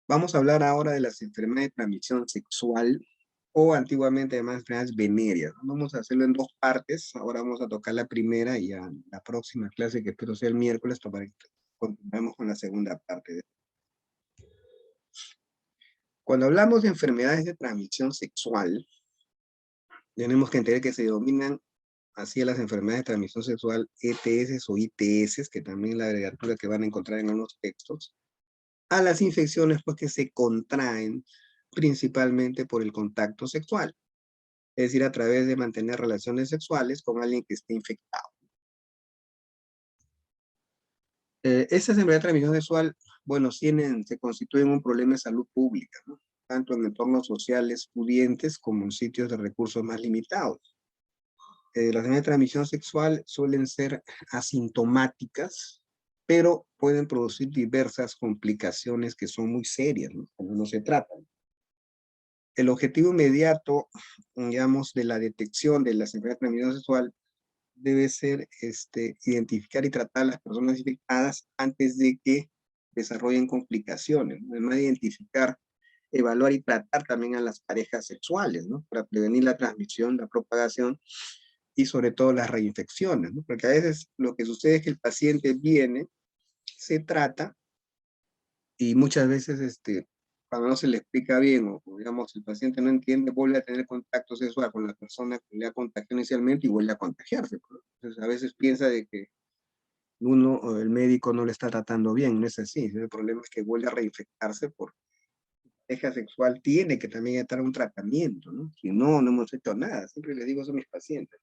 Vamos a hablar ahora de las enfermedades de transmisión sexual o antiguamente además enfermedades venéreas. Vamos a hacerlo en 2 partes. Ahora vamos a tocar la primera y a la próxima clase, que espero sea el miércoles, para que continuemos con la segunda parte. Cuando hablamos de enfermedades de transmisión sexual, tenemos que entender que se denominan así a las enfermedades de transmisión sexual ETS o ITS, que también es la abreviatura que van a encontrar en algunos textos, a las infecciones pues que se contraen principalmente por el contacto sexual, es decir, a través de mantener relaciones sexuales con alguien que esté infectado. Estas enfermedades de transmisión sexual, bueno, se constituyen un problema de salud pública, ¿no? Tanto en entornos sociales pudientes como en sitios de recursos más limitados. Las enfermedades de transmisión sexual suelen ser asintomáticas, pero pueden producir diversas complicaciones que son muy serias, ¿no? Cuando no se tratan. El objetivo inmediato, digamos, de la detección de las enfermedades de transmisión sexual debe ser identificar y tratar a las personas infectadas antes de que desarrollen complicaciones, ¿no? Además de identificar, evaluar y tratar también a las parejas sexuales, ¿no? Para prevenir la transmisión, la propagación y sobre todo las reinfecciones, ¿no? Porque a veces lo que sucede es que el paciente viene, se trata y muchas veces cuando no se le explica bien o digamos el paciente no entiende, vuelve a tener contacto sexual con la persona que le ha contagiado inicialmente y vuelve a contagiarse. Entonces a veces piensa de que uno o el médico no le está tratando bien, no es así. El problema es que vuelve a reinfectarse por pareja sexual tiene que también estar un tratamiento, ¿no? Si no, no hemos hecho nada. Siempre les digo eso a mis pacientes.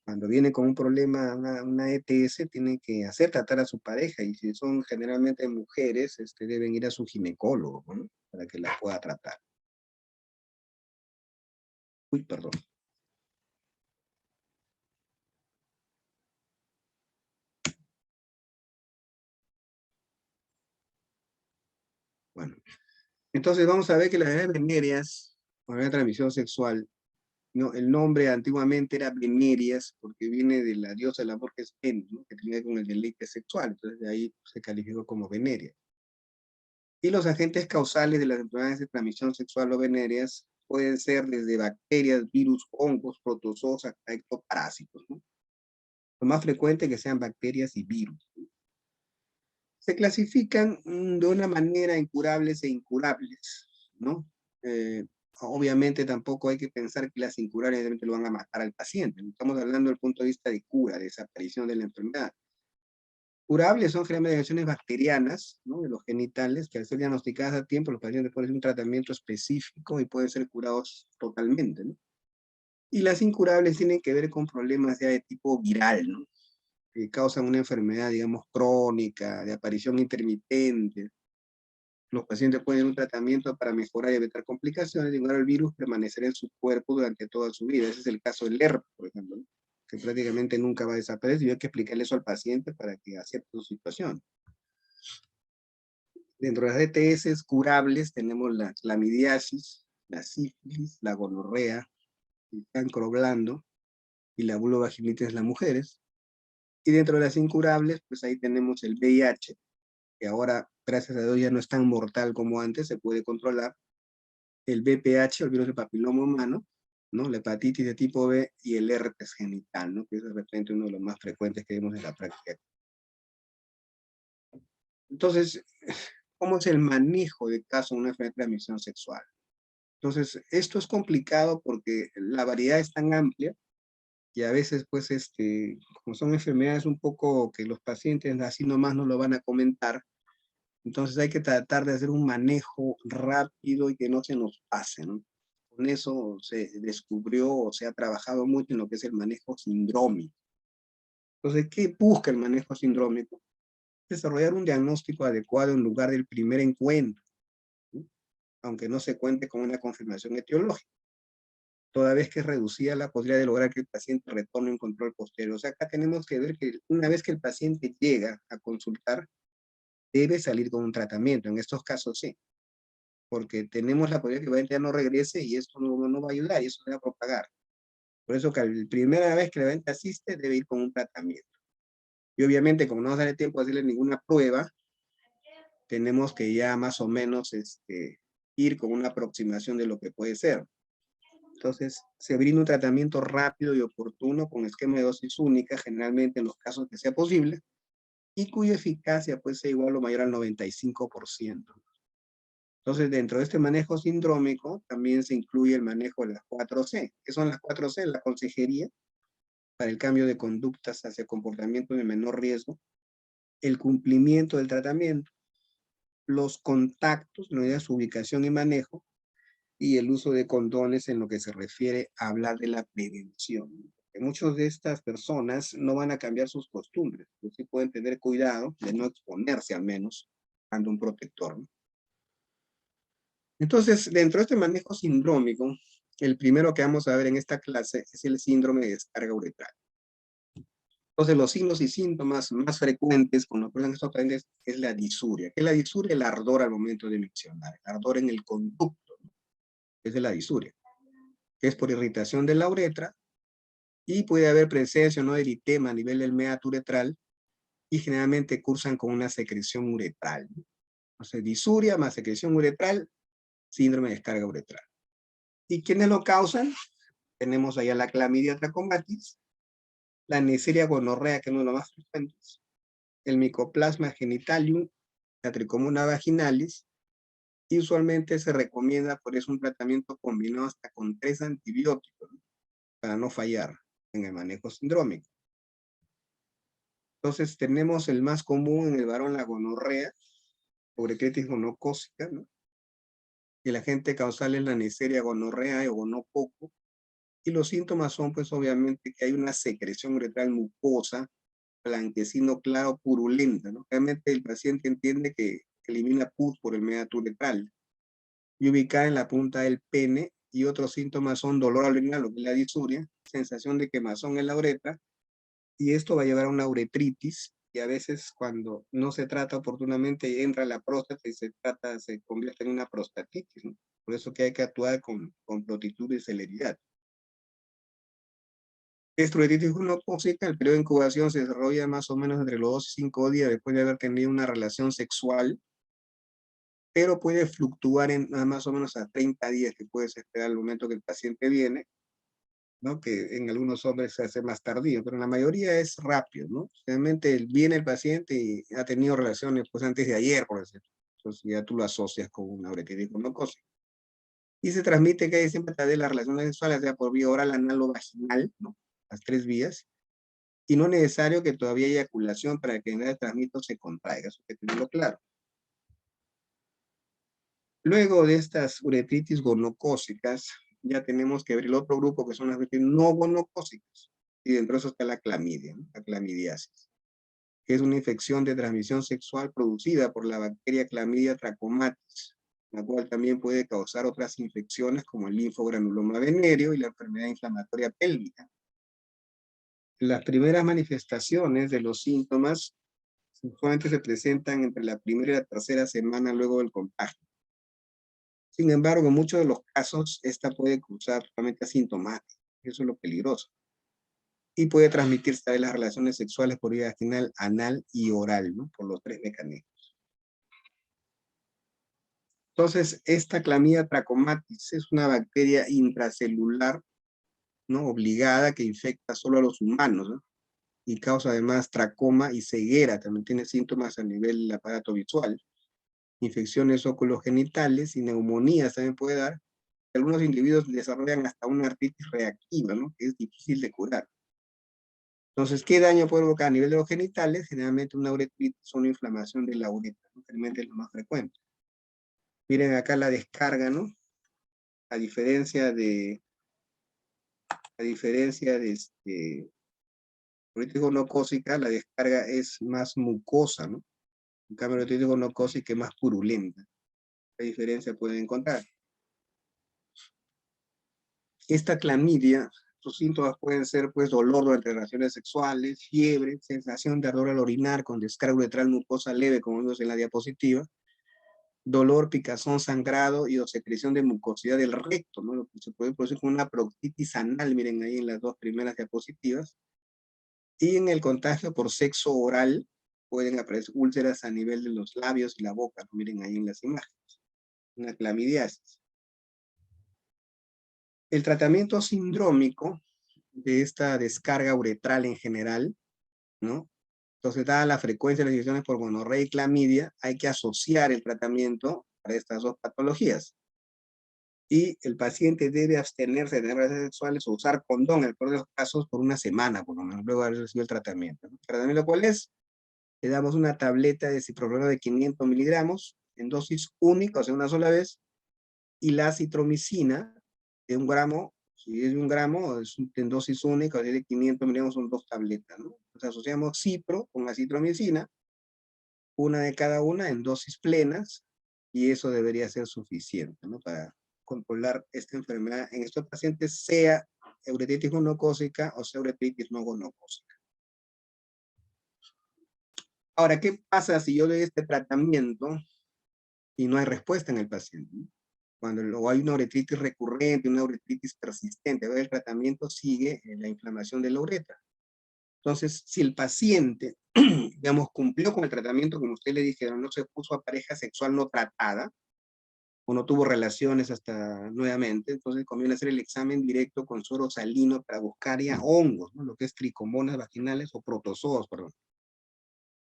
Cuando viene con un problema, una ETS, tienen que hacer tratar a su pareja, y si son generalmente mujeres, deben ir a su ginecólogo, ¿no? Para que la pueda tratar. Uy, perdón. Bueno, entonces vamos a ver que las enfermedades venéreas, por la transmisión sexual, no, el nombre antiguamente era venerias porque viene de la diosa del amor que es Venus, ¿no? Que tiene que ver con el deleite sexual, entonces de ahí se calificó como veneria. Y los agentes causales de las enfermedades de transmisión sexual o venéreas pueden ser desde bacterias, virus, hongos, protozoos, hasta ectoparásitos, ¿no? Lo más frecuente es que sean bacterias y virus. Se clasifican de una manera incurables e incurables, ¿no? Obviamente tampoco hay que pensar que las incurables realmente lo van a matar al paciente. Estamos hablando desde el punto de vista de cura, de desaparición de la enfermedad. Curables son generalmente lesiones bacterianas, ¿no? De los genitales, que al ser diagnosticadas a tiempo, los pacientes pueden hacer un tratamiento específico y pueden ser curados totalmente, ¿no? Y las incurables tienen que ver con problemas ya de tipo viral, ¿no? Que causan una enfermedad, digamos, crónica, de aparición intermitente. Los pacientes pueden ir a un tratamiento para mejorar y evitar complicaciones, y igual el virus permanecerá en su cuerpo durante toda su vida. Ese es el caso del herpes, por ejemplo, ¿no? Que prácticamente nunca va a desaparecer, y hay que explicarle eso al paciente para que acepte su situación. Dentro de las ETS curables tenemos la clamidiasis, la sífilis, la gonorrea, el cancro blando y la vulvovaginitis en las mujeres. Y dentro de las incurables, pues ahí tenemos el VIH, que ahora, gracias a Dios, ya no es tan mortal como antes, se puede controlar. El VPH, el virus del papiloma humano, ¿no? La hepatitis de tipo B y el herpes genital, ¿no? Que es de repente uno de los más frecuentes que vemos en la práctica. Entonces, ¿cómo es el manejo de caso de una enfermedad de transmisión sexual? Entonces, esto es complicado porque la variedad es tan amplia, y a veces, pues, como son enfermedades un poco que los pacientes así nomás no lo van a comentar, entonces hay que tratar de hacer un manejo rápido y que no se nos pase, ¿no? Con eso se descubrió o se ha trabajado mucho en lo que es el manejo sindrómico. Entonces, ¿qué busca el manejo sindrómico? Desarrollar un diagnóstico adecuado en lugar del primer encuentro, ¿sí? Aunque no se cuente con una confirmación etiológica. Toda vez que es reducida la posibilidad de lograr que el paciente retorne un control posterior. O sea, acá tenemos que ver que una vez que el paciente llega a consultar, debe salir con un tratamiento. En estos casos sí, porque tenemos la posibilidad que el paciente ya no regrese, y esto no va a ayudar y eso se va a propagar. Por eso que la primera vez que el paciente asiste debe ir con un tratamiento. Y obviamente, como no va a dar tiempo de hacerle ninguna prueba, tenemos que ya más o menos ir con una aproximación de lo que puede ser. Entonces, se brinda un tratamiento rápido y oportuno con esquema de dosis única, generalmente en los casos que sea posible, y cuya eficacia puede ser igual o mayor al 95%. Entonces, dentro de este manejo sindrómico, también se incluye el manejo de las 4C. ¿Qué son las 4C? La consejería para el cambio de conductas hacia comportamientos de menor riesgo, el cumplimiento del tratamiento, los contactos, su ubicación y manejo, y el uso de condones en lo que se refiere a hablar de la prevención. Muchas de estas personas no van a cambiar sus costumbres, pero sí pueden tener cuidado de no exponerse al menos usando un protector, ¿no? Entonces, dentro de este manejo sindrómico, el primero que vamos a ver en esta clase es el síndrome de descarga uretral. Entonces, los signos y síntomas más frecuentes con los que estos pacientes es la disuria. ¿Qué es la disuria? El ardor al momento de miccionar, el ardor en el conducto, ¿no? Es de la disuria, que es por irritación de la uretra, y puede haber presencia o no de eritema a nivel del meato uretral, y generalmente cursan con una secreción uretral, ¿no? Entonces, disuria más secreción uretral, síndrome de descarga uretral. ¿Y quiénes lo causan? Tenemos allá la clamidia trachomatis, la Neisseria gonorrea, que es uno de los más frecuentes, el Mycoplasma genitalium, la Trichomona vaginalis, y usualmente se recomienda por eso un tratamiento combinado hasta con 3 antibióticos, ¿no? Para no fallar en el manejo sindrómico. Entonces tenemos el más común en el varón, la gonorrea, uretritis gonocócica, ¿no? El agente causal es la Neisseria gonorrea o gonococo. Y los síntomas son, pues, obviamente, que hay una secreción uretral mucosa, blanquecino claro, purulenta, ¿no? Realmente el paciente entiende que elimina pus por el meato uretral y ubicada en la punta del pene, y otros síntomas son dolor al orinar, lo que es la disuria, sensación de quemazón en la uretra, y esto va a llevar a una uretritis, y a veces cuando no se trata oportunamente entra la próstata y se convierte en una prostatitis, ¿no? Por eso que hay que actuar con prontitud y celeridad. Esta uretritis gonocócica, el periodo de incubación se desarrolla más o menos entre los 2 y 5 días después de haber tenido una relación sexual, pero puede fluctuar en más o menos a 30 días, que puedes esperar al momento que el paciente viene, ¿no? Que en algunos hombres se hace más tardío, pero en la mayoría es rápido, ¿no? Realmente viene el paciente y ha tenido relaciones pues antes de ayer, por ejemplo. Entonces ya tú lo asocias con una uretritis gonocócica. Y se transmite que hay siempre a través de las relaciones sexuales, sea por vía oral, anal o vaginal, ¿no? Las 3 vías. Y no es necesario que todavía haya eyaculación para que el transmito se contraiga, eso hay que tenerlo claro. Luego de estas uretritis gonocócicas, ya tenemos que ver el otro grupo, que son las uretritis no gonocócicas. Y dentro de eso está la clamidia, ¿no? La clamidiasis, que es una infección de transmisión sexual producida por la bacteria Clamidia trachomatis, la cual también puede causar otras infecciones como el linfogranuloma venéreo y la enfermedad inflamatoria pélvica. Las primeras manifestaciones de los síntomas usualmente se presentan entre la primera y la tercera semana luego del contagio. Sin embargo, en muchos de los casos, esta puede causar totalmente asintomática. Eso es lo peligroso. Y puede transmitirse de las relaciones sexuales por vía vaginal, anal y oral, ¿no? Por los 3 mecanismos. Entonces, esta Clamidia trachomatis es una bacteria intracelular, ¿no? Obligada, que infecta solo a los humanos, ¿no? Y causa además tracoma y ceguera. También tiene síntomas a nivel del aparato visual. Infecciones oculogenitales y neumonías también puede dar. Algunos individuos desarrollan hasta una artritis reactiva, ¿no? Que es difícil de curar. Entonces, ¿qué daño puede provocar a nivel de los genitales? Generalmente una uretritis o una inflamación de la uretra, ¿no? Generalmente es lo más frecuente. Miren acá la descarga, ¿no? A diferencia de uretritis gonocócica, la descarga es más mucosa, ¿no? En cambio, la uretritis gonocócica es más purulenta. ¿Qué diferencia pueden encontrar? Esta clamidia, sus síntomas pueden ser pues dolor durante relaciones sexuales, fiebre, sensación de ardor al orinar con descarga uretral mucosa leve, como vemos en la diapositiva, dolor, picazón, sangrado y o secreción de mucosidad del recto, ¿no? Lo que se puede producir con una proctitis anal, miren ahí en las 2 primeras diapositivas. Y en el contagio por sexo oral pueden aparecer úlceras a nivel de los labios y la boca, ¿no? Miren ahí en las imágenes. Una clamidiasis. El tratamiento sindrómico de esta descarga uretral en general, ¿no? Entonces, dada la frecuencia de las infecciones por gonorrea y clamidia, hay que asociar el tratamiento para estas 2 patologías. Y el paciente debe abstenerse de tener relaciones sexuales o usar condón, en el peor de los casos, por una semana, por lo menos, luego de haber recibido el tratamiento, ¿no? ¿El tratamiento cuál es? Le damos una tableta de ciprofloxacino de 500 miligramos en dosis única, o sea, una sola vez, y la acitromicina de 1 gramo. Si es de 1 gramo, es en dosis única, o si es de 500 miligramos, son 2 tabletas, ¿no? Entonces asociamos cipro con acitromicina, una de cada una en dosis plenas, y eso debería ser suficiente, ¿no? Para controlar esta enfermedad en estos pacientes, sea uretritis gonocócica o sea uretritis no gonocócica. Ahora, ¿qué pasa si yo doy este tratamiento y no hay respuesta en el paciente? Cuando hay una uretritis recurrente, una uretritis persistente, el tratamiento sigue en la inflamación de la uretra. Entonces, si el paciente, digamos, cumplió con el tratamiento, como usted le dijeron, no se puso a pareja sexual no tratada, o no tuvo relaciones hasta nuevamente, entonces conviene hacer el examen directo con suero salino para buscar ya hongos, ¿no? Lo que es tricomonas vaginales o protozoos, perdón.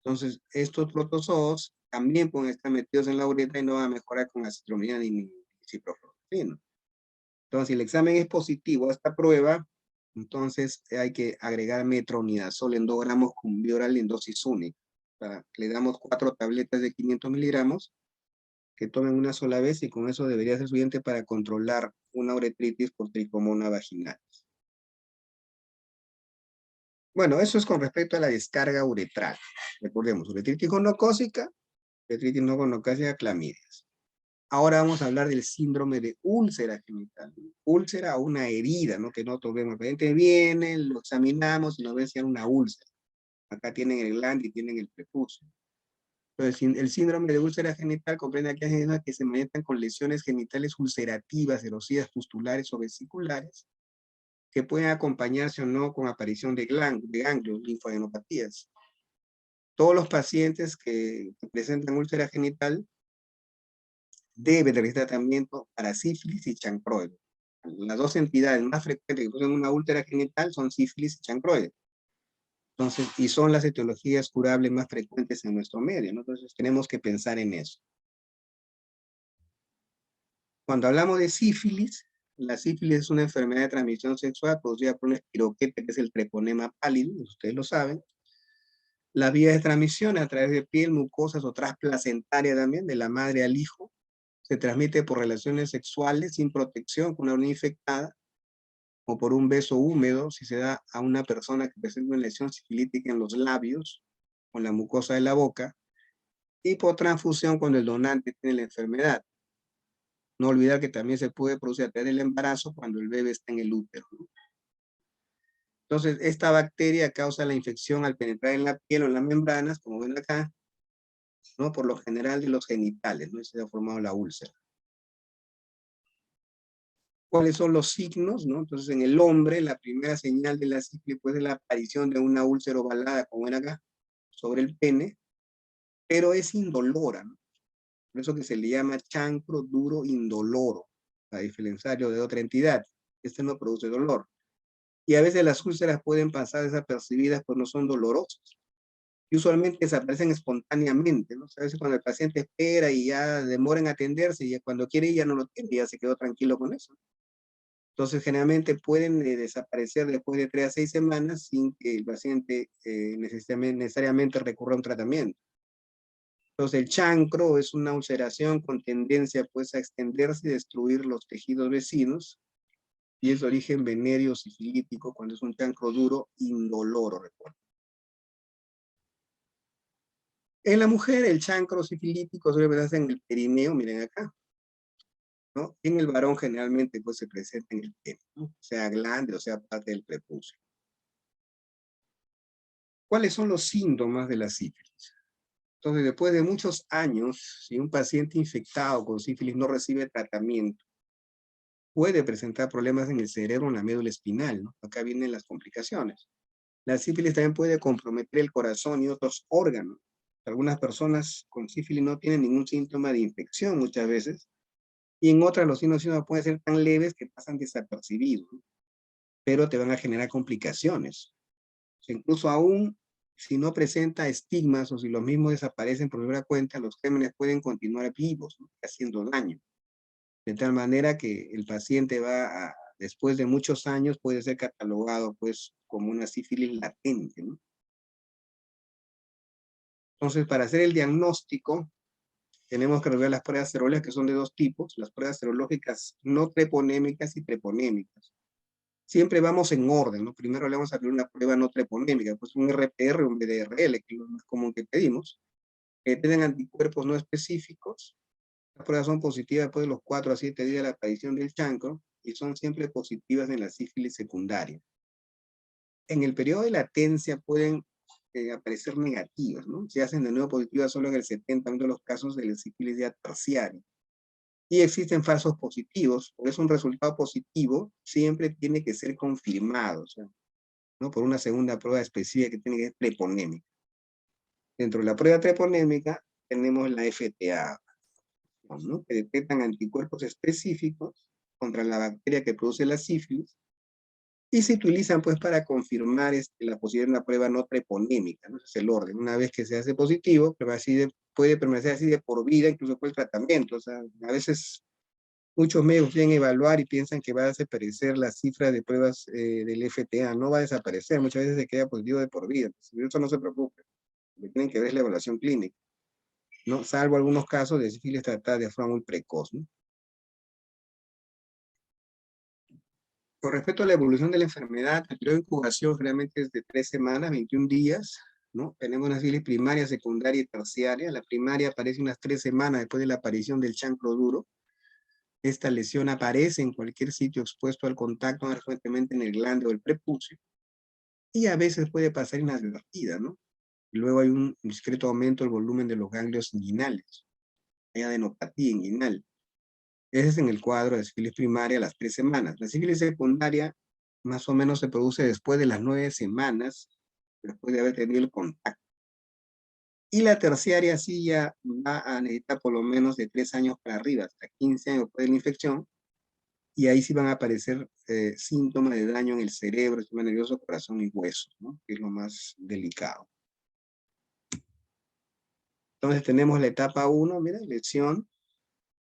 Entonces, estos protozoos también pueden estar metidos en la uretra y no van a mejorar con acitromicina ni ciprofloxacino. Entonces, si el examen es positivo a esta prueba, entonces hay que agregar metronidazol en 2 gramos con vía oral en dosis única. Le damos 4 tabletas de 500 miligramos que tomen una sola vez y con eso debería ser suficiente para controlar una uretritis por tricomona vaginal. Bueno, eso es con respecto a la descarga uretral. Recordemos, uretritis gonocócica, uretritis no gonocócica, clamidias. Ahora vamos a hablar del síndrome de úlcera genital. Úlcera o una herida, ¿no? Que nosotros vemos. El paciente viene, lo examinamos y nos ven si hay una úlcera. Acá tienen el glande y tienen el prepucio. Entonces, el síndrome de úlcera genital comprende aquellas personas que se manifiestan con lesiones genitales ulcerativas, erosivas, pustulares o vesiculares, que pueden acompañarse o no con aparición de ganglios, linfadenopatías. Todos los pacientes que presentan úlcera genital deben realizar tratamiento para sífilis y chancroides. Las dos entidades más frecuentes que producen una úlcera genital son sífilis y chancroides. Entonces, y son las etiologías curables más frecuentes en nuestro medio, ¿no? Entonces, tenemos que pensar en eso. Cuando hablamos de sífilis, la sífilis es una enfermedad de transmisión sexual producida por un espiroquete que es el treponema pálido, ustedes lo saben. La vía de transmisión a través de piel, mucosas o transplacentaria también, de la madre al hijo, se transmite por relaciones sexuales sin protección con una orina infectada, o por un beso húmedo si se da a una persona que presenta una lesión sifilítica en los labios o en la mucosa de la boca, y por transfusión cuando el donante tiene la enfermedad. No olvidar que también se puede producir a través del embarazo cuando el bebé está en el útero. Entonces, esta bacteria causa la infección al penetrar en la piel o en las membranas, como ven acá, ¿no? Por lo general de los genitales, ¿no? Y se ha formado la úlcera. ¿Cuáles son los signos, no? Entonces, en el hombre, la primera señal de la sífilis puede ser la aparición de una úlcera ovalada, como ven acá, sobre el pene, pero es indolora, ¿no? Por eso que se le llama chancro duro indoloro, a diferenciarlo de otra entidad. Este no produce dolor. Y a veces las úlceras pueden pasar desapercibidas, pues no son dolorosas. Y usualmente desaparecen espontáneamente, ¿no? A veces cuando el paciente espera y ya demora en atenderse, y ya cuando quiere ir ya no lo tiene, ya se quedó tranquilo con eso. Entonces, generalmente pueden desaparecer después de 3 a 6 semanas sin que el paciente necesariamente recurra a un tratamiento. Entonces, el chancro es una ulceración con tendencia pues, a extenderse y destruir los tejidos vecinos, y es de origen venéreo sifilítico cuando es un chancro duro indoloro, recuerdo. En la mujer, el chancro sifilítico suele presentarse en el perineo, miren acá, ¿no? En el varón generalmente pues se presenta en el pene, ¿no? Sea glande o sea parte del prepucio. ¿Cuáles son los síntomas de la sífilis? Entonces, después de muchos años, si un paciente infectado con sífilis no recibe tratamiento, puede presentar problemas en el cerebro o en la médula espinal, ¿no? Acá vienen las complicaciones. La sífilis también puede comprometer el corazón y otros órganos. Algunas personas con sífilis no tienen ningún síntoma de infección muchas veces, y en otras los signos pueden ser tan leves que pasan desapercibidos, ¿no? Pero te van a generar complicaciones. O sea, incluso aún si no presenta estigmas o si los mismos desaparecen por primera cuenta, los gérmenes pueden continuar vivos, ¿no? Haciendo daño. De tal manera que el paciente después de muchos años, puede ser catalogado pues como una sífilis latente, ¿no? Entonces, para hacer el diagnóstico, tenemos que realizar las pruebas serológicas, que son de dos tipos, las pruebas serológicas no treponémicas y treponémicas. Siempre vamos en orden, ¿no? Primero le vamos a hacer una prueba no treponémica, pues un RPR o un BDRL, que es lo más común que pedimos, que tienen anticuerpos no específicos. Las pruebas son positivas después de los 4 a 7 días de la aparición del chancro y son siempre positivas en la sífilis secundaria. En el periodo de latencia pueden aparecer negativas, ¿no? Se hacen de nuevo positivas solo en el 70% de los casos de la sífilis ya terciaria. Y existen falsos positivos, por eso un resultado positivo siempre tiene que ser confirmado, o sea, ¿no? Por una segunda prueba específica que tiene que ser treponémica. Dentro de la prueba treponémica tenemos la FTA, ¿no? Que detectan anticuerpos específicos contra la bacteria que produce la sífilis, y se utilizan pues para confirmar la posibilidad de una prueba no treponémica, ¿no? Ese es el orden. Una vez que se hace positivo, puede permanecer así de por vida, incluso por el tratamiento. O sea, a veces muchos medios quieren evaluar y piensan que va a desaparecer la cifra de pruebas del FTA. No va a desaparecer, muchas veces se queda positivo de por vida. Entonces, eso no se preocupe. Lo que tienen que ver es la evaluación clínica. ¿no? Salvo algunos casos de sífilis tratada de forma muy precoz, ¿no? Con respecto a la evolución de la enfermedad, el periodo de incubación generalmente es de 3 semanas, 21 días, ¿no? Tenemos una sífilis primaria, secundaria y terciaria. La primaria aparece unas 3 semanas después de la aparición del chancro duro. Esta lesión aparece en cualquier sitio expuesto al contacto, más frecuentemente en el glande o el prepucio, y a veces puede pasar inadvertida, ¿no? Y luego hay un discreto aumento del volumen de los ganglios inguinales. Hay adenopatía inguinal. Ese es en el cuadro de sífilis primaria a las 3 semanas. La sífilis secundaria más o menos se produce después de las 9 semanas, después de haber tenido el contacto. Y la terciaria sí ya va a necesitar por lo menos de 3 años para arriba, hasta 15 años después de la infección, y ahí sí van a aparecer síntomas de daño en el cerebro, sistema nervioso, corazón y hueso, ¿no? Que es lo más delicado. Entonces tenemos la etapa 1, mira, lesión,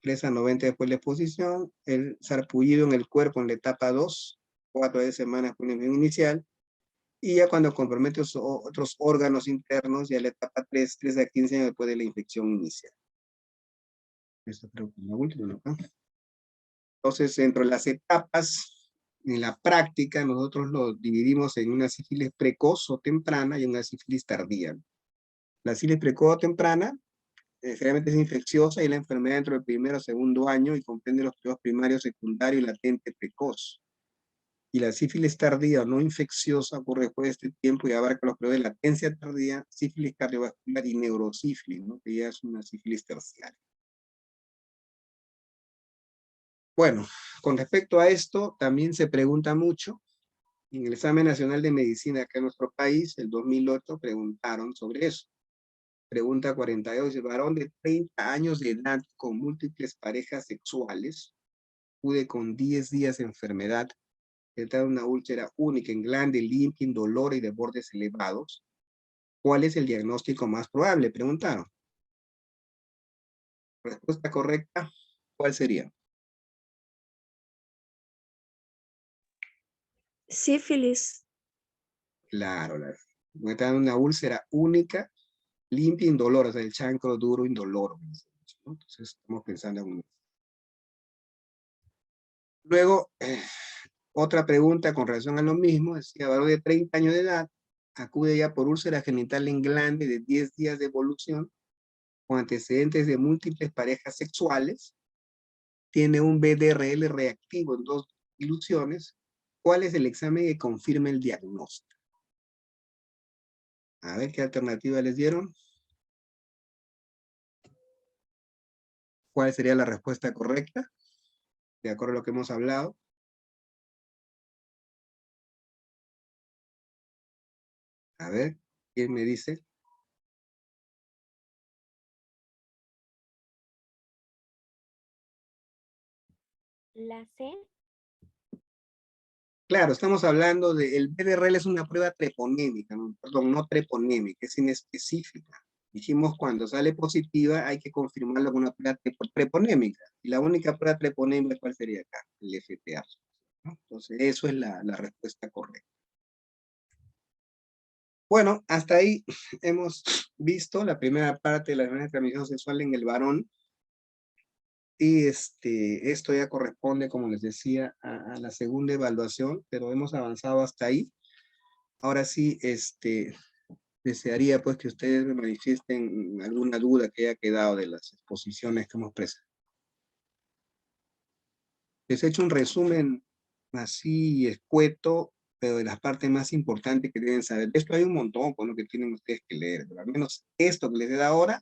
3 a 90 después de la exposición, el sarpullido en el cuerpo en la etapa 2, 4 a 10 semanas con la infección inicial, y ya cuando compromete otros órganos internos, ya la etapa 3, 3 a 15 años después de la infección inicial. Esto creo que es la última, ¿no? Entonces, dentro de las etapas, en la práctica, nosotros lo dividimos en una sífilis precoz o temprana y una sífilis tardía. La sífilis precoz o temprana generalmente es infecciosa y la enfermedad dentro del primero o segundo año y comprende los periodos primario, secundario y latente precoz. Y la sífilis tardía o no infecciosa ocurre después de este tiempo y abarca los periodos de latencia tardía, sífilis cardiovascular y neurosífilis, ¿no? Que ya es una sífilis terciaria. Bueno, con respecto a esto, también se pregunta mucho. En el examen nacional de medicina acá en nuestro país, el 2008, preguntaron sobre eso. Pregunta 42, el varón de 30 años de edad con múltiples parejas sexuales, pude con 10 días de enfermedad, tratar una úlcera única en glande, limpia, indolora y de bordes elevados. ¿Cuál es el diagnóstico más probable? Preguntaron. Respuesta correcta, ¿cuál sería? Sífilis. Claro, tratar una úlcera única, limpia, indolora, o sea, el chancro duro, indoloro, ¿no? Entonces estamos pensando en un... Luego, otra pregunta con relación a lo mismo, decía, varón de 30 años de edad, acude ya por úlcera genital en glande de 10 días de evolución, con antecedentes de múltiples parejas sexuales, tiene un BDRL reactivo en 2 ilusiones. ¿Cuál es el examen que confirma el diagnóstico? A ver qué alternativa les dieron. ¿Cuál sería la respuesta correcta? De acuerdo a lo que hemos hablado. A ver, ¿quién me dice? La C. Claro, estamos hablando de, el BDRL es una prueba treponémica, ¿no? Perdón, no treponémica, es inespecífica. Dijimos cuando sale positiva hay que confirmarlo con una prueba treponémica. Y la única prueba treponémica, ¿cuál sería acá? El FTA, ¿no? Entonces, eso es la respuesta correcta. Bueno, hasta ahí hemos visto la primera parte de la enfermedad de transmisión sexual en el varón. Y esto ya corresponde, como les decía, a la segunda evaluación, pero hemos avanzado hasta ahí. Ahora sí, desearía pues que ustedes me manifiesten alguna duda que haya quedado de las exposiciones que hemos presentado. Les he hecho un resumen así escueto, pero de las partes más importantes que deben saber. Esto hay un montón con lo que tienen ustedes que leer, pero al menos esto que les he dado ahora,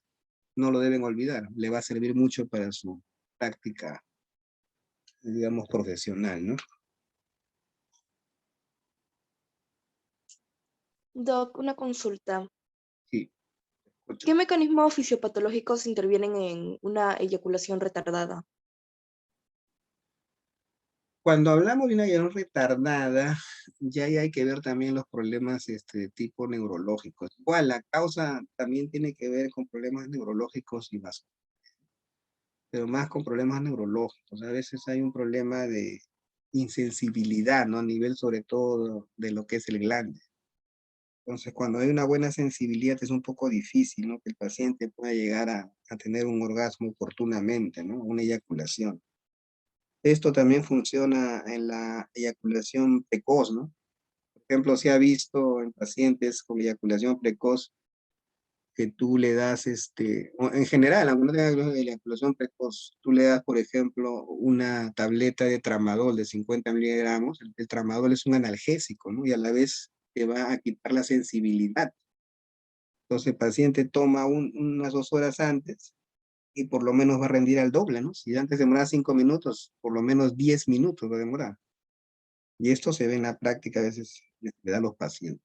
no lo deben olvidar. Le va a servir mucho para su práctica, digamos, profesional, ¿no? Doc, una consulta. Sí, escucho. ¿Qué mecanismos fisiopatológicos intervienen en una eyaculación retardada? Cuando hablamos de una eyaculación retardada, ya hay que ver también los problemas de tipo neurológicos. Igual, la causa también tiene que ver con problemas neurológicos y vasculares, pero más con problemas neurológicos. A veces hay un problema de insensibilidad, ¿no? A nivel sobre todo de lo que es el glande. Entonces, cuando hay una buena sensibilidad es un poco difícil, ¿no? Que el paciente pueda llegar a tener un orgasmo oportunamente, ¿no? Una eyaculación. Esto también funciona en la eyaculación precoz, ¿no? Por ejemplo, se ha visto en pacientes con eyaculación precoz que tú le das, o en general, aunque no tenga eyaculación precoz, tú le das, por ejemplo, una tableta de tramadol de 50 miligramos. El tramadol es un analgésico, ¿no? Y a la vez te va a quitar la sensibilidad. Entonces el paciente toma unas 2 horas antes y por lo menos va a rendir al doble, ¿no? Si antes demoraba 5 minutos, por lo menos 10 minutos va a demorar. Y esto se ve en la práctica, a veces le da a los pacientes.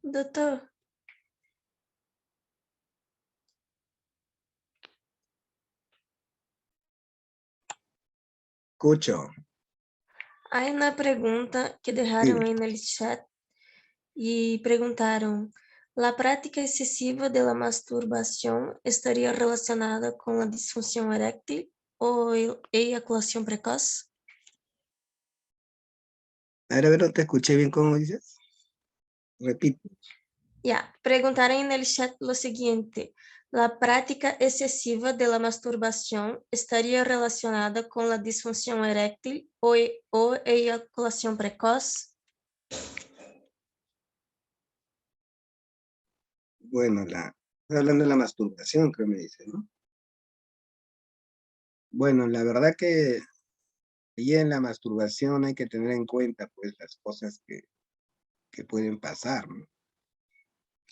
Doutor, Escucho. hay una pregunta que dejaron en el chat y preguntaron, ¿la práctica excesiva de la masturbación estaría relacionada con la disfunción eréctil o eyaculación precoz? A ver, no te escuché bien cómo dices. Repite. Ya, preguntaron en el chat lo siguiente, ¿la práctica excesiva de la masturbación estaría relacionada con la disfunción eréctil o eyaculación precoz? Bueno, estoy hablando de la masturbación, creo me dice, ¿no? Bueno, la verdad que y en la masturbación hay que tener en cuenta, pues, las cosas que pueden pasar, ¿no?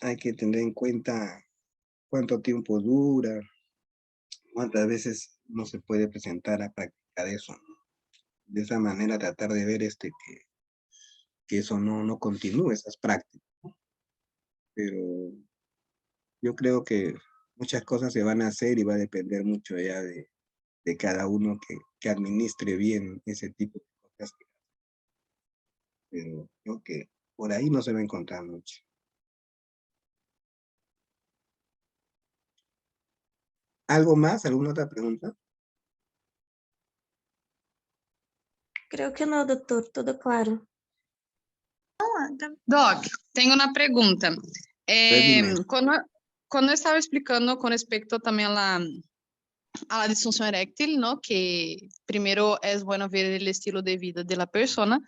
Hay que tener en cuenta cuánto tiempo dura, cuántas veces no se puede presentar a practicar eso, ¿no? De esa manera tratar de ver que eso no continúe, esas prácticas. Pero yo creo que muchas cosas se van a hacer y va a depender mucho ya de cada uno que administre bien ese tipo de cosas. Pero creo que por ahí no se va a encontrar mucho. ¿Algo más? ¿Alguna otra pregunta? Creo que no, doutor, todo claro. Doc, tenho uma pergunta. Dime. Quando eu estava explicando com respeito também a la disfunção eréctil, ¿no? Que primero es bueno ver el estilo de vida de la persona.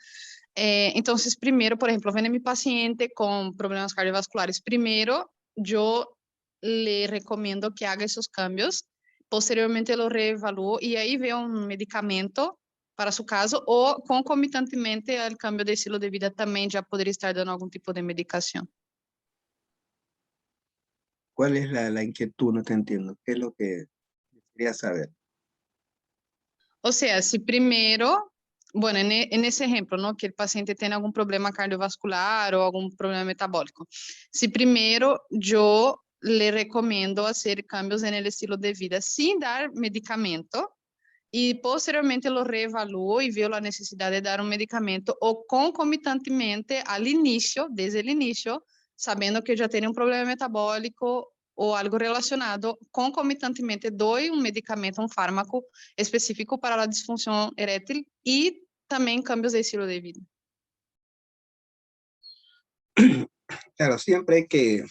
Entonces, primero, por ejemplo, viene mi paciente con problemas cardiovasculares. Primero, yo le recomiendo que haga esos cambios. Posteriormente, lo reevalúo y ahí veo un medicamento para su caso o concomitantemente al cambio de estilo de vida también ya podría estar dando algún tipo de medicación. ¿Cuál es la inquietud? No te entiendo. ¿Qué es lo que quería saber? O sea, si primero, bueno, en ese ejemplo, ¿no? Que el paciente tiene algún problema cardiovascular o algún problema metabólico. Si primero yo le recomiendo hacer cambios en el estilo de vida sin dar medicamento y posteriormente lo reevalúo y veo la necesidad de dar un medicamento o concomitantemente al inicio, desde el inicio, sabiendo que ya tiene un problema metabólico o algo relacionado, concomitantemente doy un medicamento, un fármaco específico para la disfunción eréctil y también cambios de estilo de vida. Claro, siempre hay que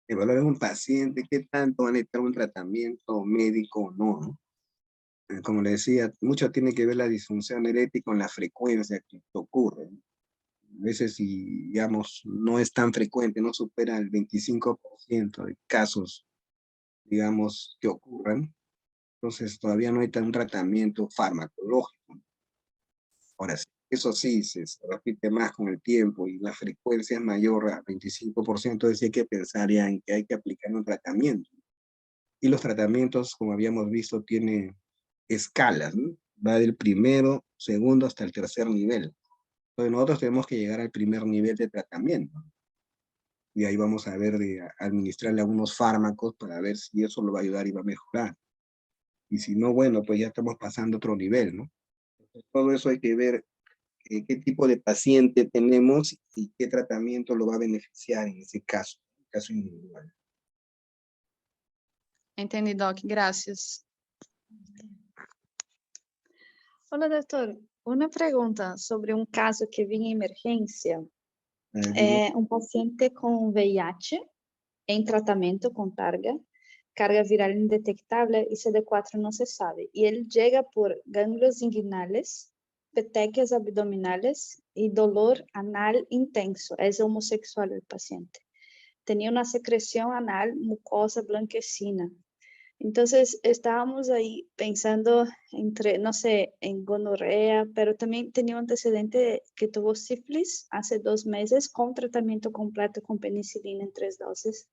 evaluar a un paciente qué tanto va a necesitar un tratamiento médico o no, ¿no? Como le decía, mucho tiene que ver la disfunción eréctil con la frecuencia que ocurre, ¿no? A veces, si, digamos, no es tan frecuente, no supera el 25% de casos, digamos, que ocurran, entonces todavía no hay un tratamiento farmacológico. Ahora sí, eso sí, se repite más con el tiempo y la frecuencia es mayor a 25%, entonces hay que pensar ya en que hay que aplicar un tratamiento. Y los tratamientos, como habíamos visto, tienen escalas, ¿no? Va del primero, segundo, hasta el tercer nivel. Entonces nosotros tenemos que llegar al primer nivel de tratamiento. Y ahí vamos a ver de administrarle algunos fármacos para ver si eso lo va a ayudar y va a mejorar. Y si no, bueno, pues ya estamos pasando a otro nivel, ¿no? Entonces, todo eso hay que ver qué tipo de paciente tenemos y qué tratamiento lo va a beneficiar en ese caso individual. Entendi, Doc. Gracias. Hola, doctor. Una pregunta sobre un caso que vi en emergencia. Un paciente con VIH en tratamiento con carga viral indetectable y CD4 no se sabe. Y él llega por ganglios inguinales, petequias abdominales y dolor anal intenso. Es homosexual el paciente. Tenía una secreción anal mucosa blanquecina. Entonces estábamos ahí pensando entre, no sé, en gonorrea, pero también tenía un antecedente que tuvo sífilis hace 2 meses con tratamiento completo con penicilina en 3 dosis.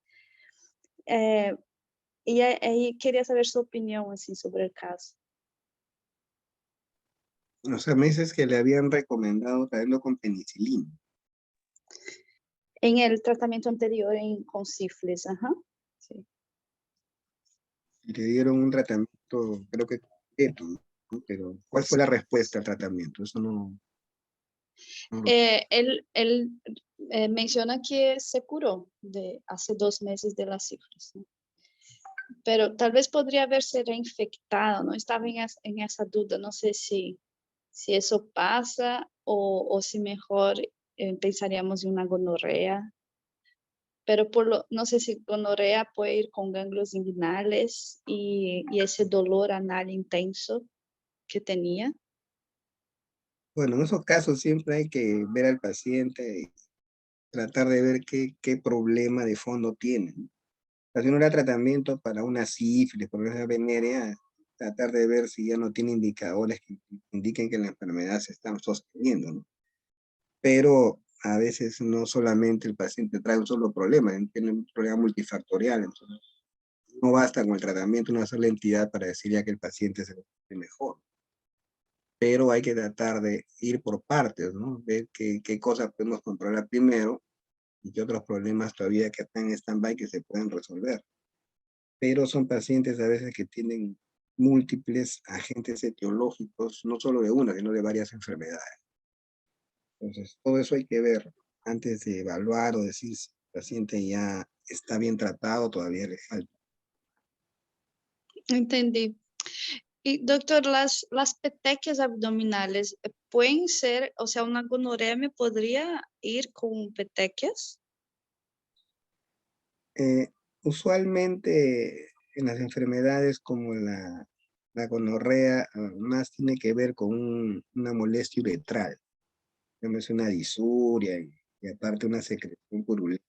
Y ahí quería saber su opinión así, sobre el caso. O sea, me dices que le habían recomendado traerlo con penicilina. En el tratamiento anterior con sífilis, ajá. Sí. Y le dieron un tratamiento, creo que completo, ¿no? Pero ¿cuál fue la respuesta al tratamiento? Eso no Él menciona que se curó de hace 2 meses de la sífilis, ¿no? Pero tal vez podría haberse reinfectado, ¿no? Estaba en esa duda, no sé si eso pasa o si mejor pensaríamos en una gonorrea. Pero no sé si gonorrea puede ir con ganglios inguinales y ese dolor anal intenso que tenía. Bueno, en esos casos siempre hay que ver al paciente y tratar de ver qué problema de fondo tiene, ¿no? Si uno da tratamiento para una sífilis, por una venérea, tratar de ver si ya no tiene indicadores que indiquen que la enfermedad se está sosteniendo, ¿no? Pero a veces no solamente el paciente trae un solo problema, tiene un problema multifactorial, entonces no basta con el tratamiento de una sola entidad para decir ya que el paciente se siente mejor. Pero hay que tratar de ir por partes, ¿no? Ver qué cosas podemos controlar primero y qué otros problemas todavía que están en stand-by que se pueden resolver. Pero son pacientes a veces que tienen múltiples agentes etiológicos, no solo de una, sino de varias enfermedades. Entonces, todo eso hay que ver antes de evaluar o decir si el paciente ya está bien tratado, todavía le falta. Entendí. Y doctor, las petequias abdominales pueden ser, o sea, una gonorrea me podría ir con petequias. Usualmente en las enfermedades como la gonorrea, más tiene que ver con una molestia uretral. Es una disuria y aparte una secreción purulenta.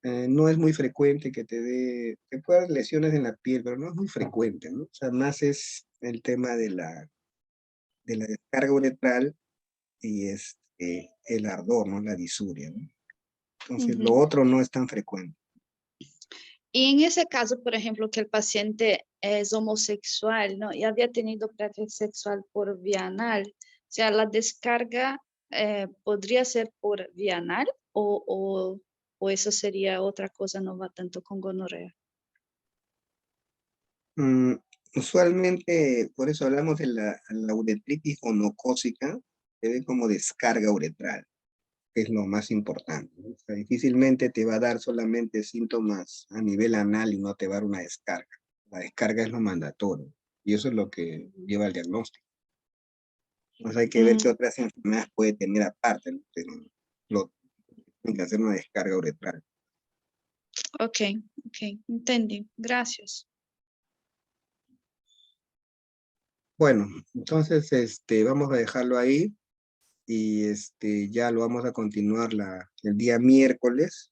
No es muy frecuente que te pueda dar lesiones en la piel, pero no es muy frecuente, ¿no? O sea, más es el tema de la descarga uretral y el ardor, ¿no? La disuria, ¿no? Entonces, lo otro no es tan frecuente. Y en ese caso, por ejemplo, que el paciente es homosexual, ¿no? Y había tenido práctica sexual por vía anal, o sea, la descarga podría ser por vía anal o ¿O eso sería otra cosa, no va tanto con gonorrea? Usualmente, por eso hablamos de la uretritis gonocócica, se ve como descarga uretral, que es lo más importante, ¿no? O sea, difícilmente te va a dar solamente síntomas a nivel anal y no te va a dar una descarga. La descarga es lo mandatorio, y eso es lo que lleva al diagnóstico. Entonces hay que ver qué otras enfermedades puede tener aparte, ¿no? Pero tiene que hacer una descarga uretral. Ok, entendí. Gracias. Bueno, entonces vamos a dejarlo ahí y ya lo vamos a continuar el día miércoles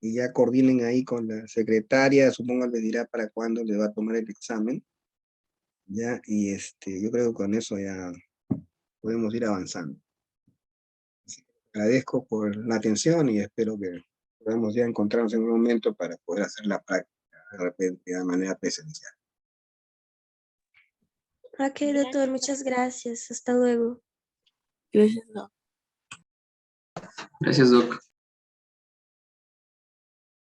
y ya coordinen ahí con la secretaria, supongo le dirá para cuándo le va a tomar el examen, ya, y yo creo que con eso ya podemos ir avanzando. Agradezco por la atención y espero que podamos ya encontrarnos en un momento para poder hacer la práctica de repente de manera presencial. Ok, doctor, muchas gracias. Hasta luego. Gracias, Doc.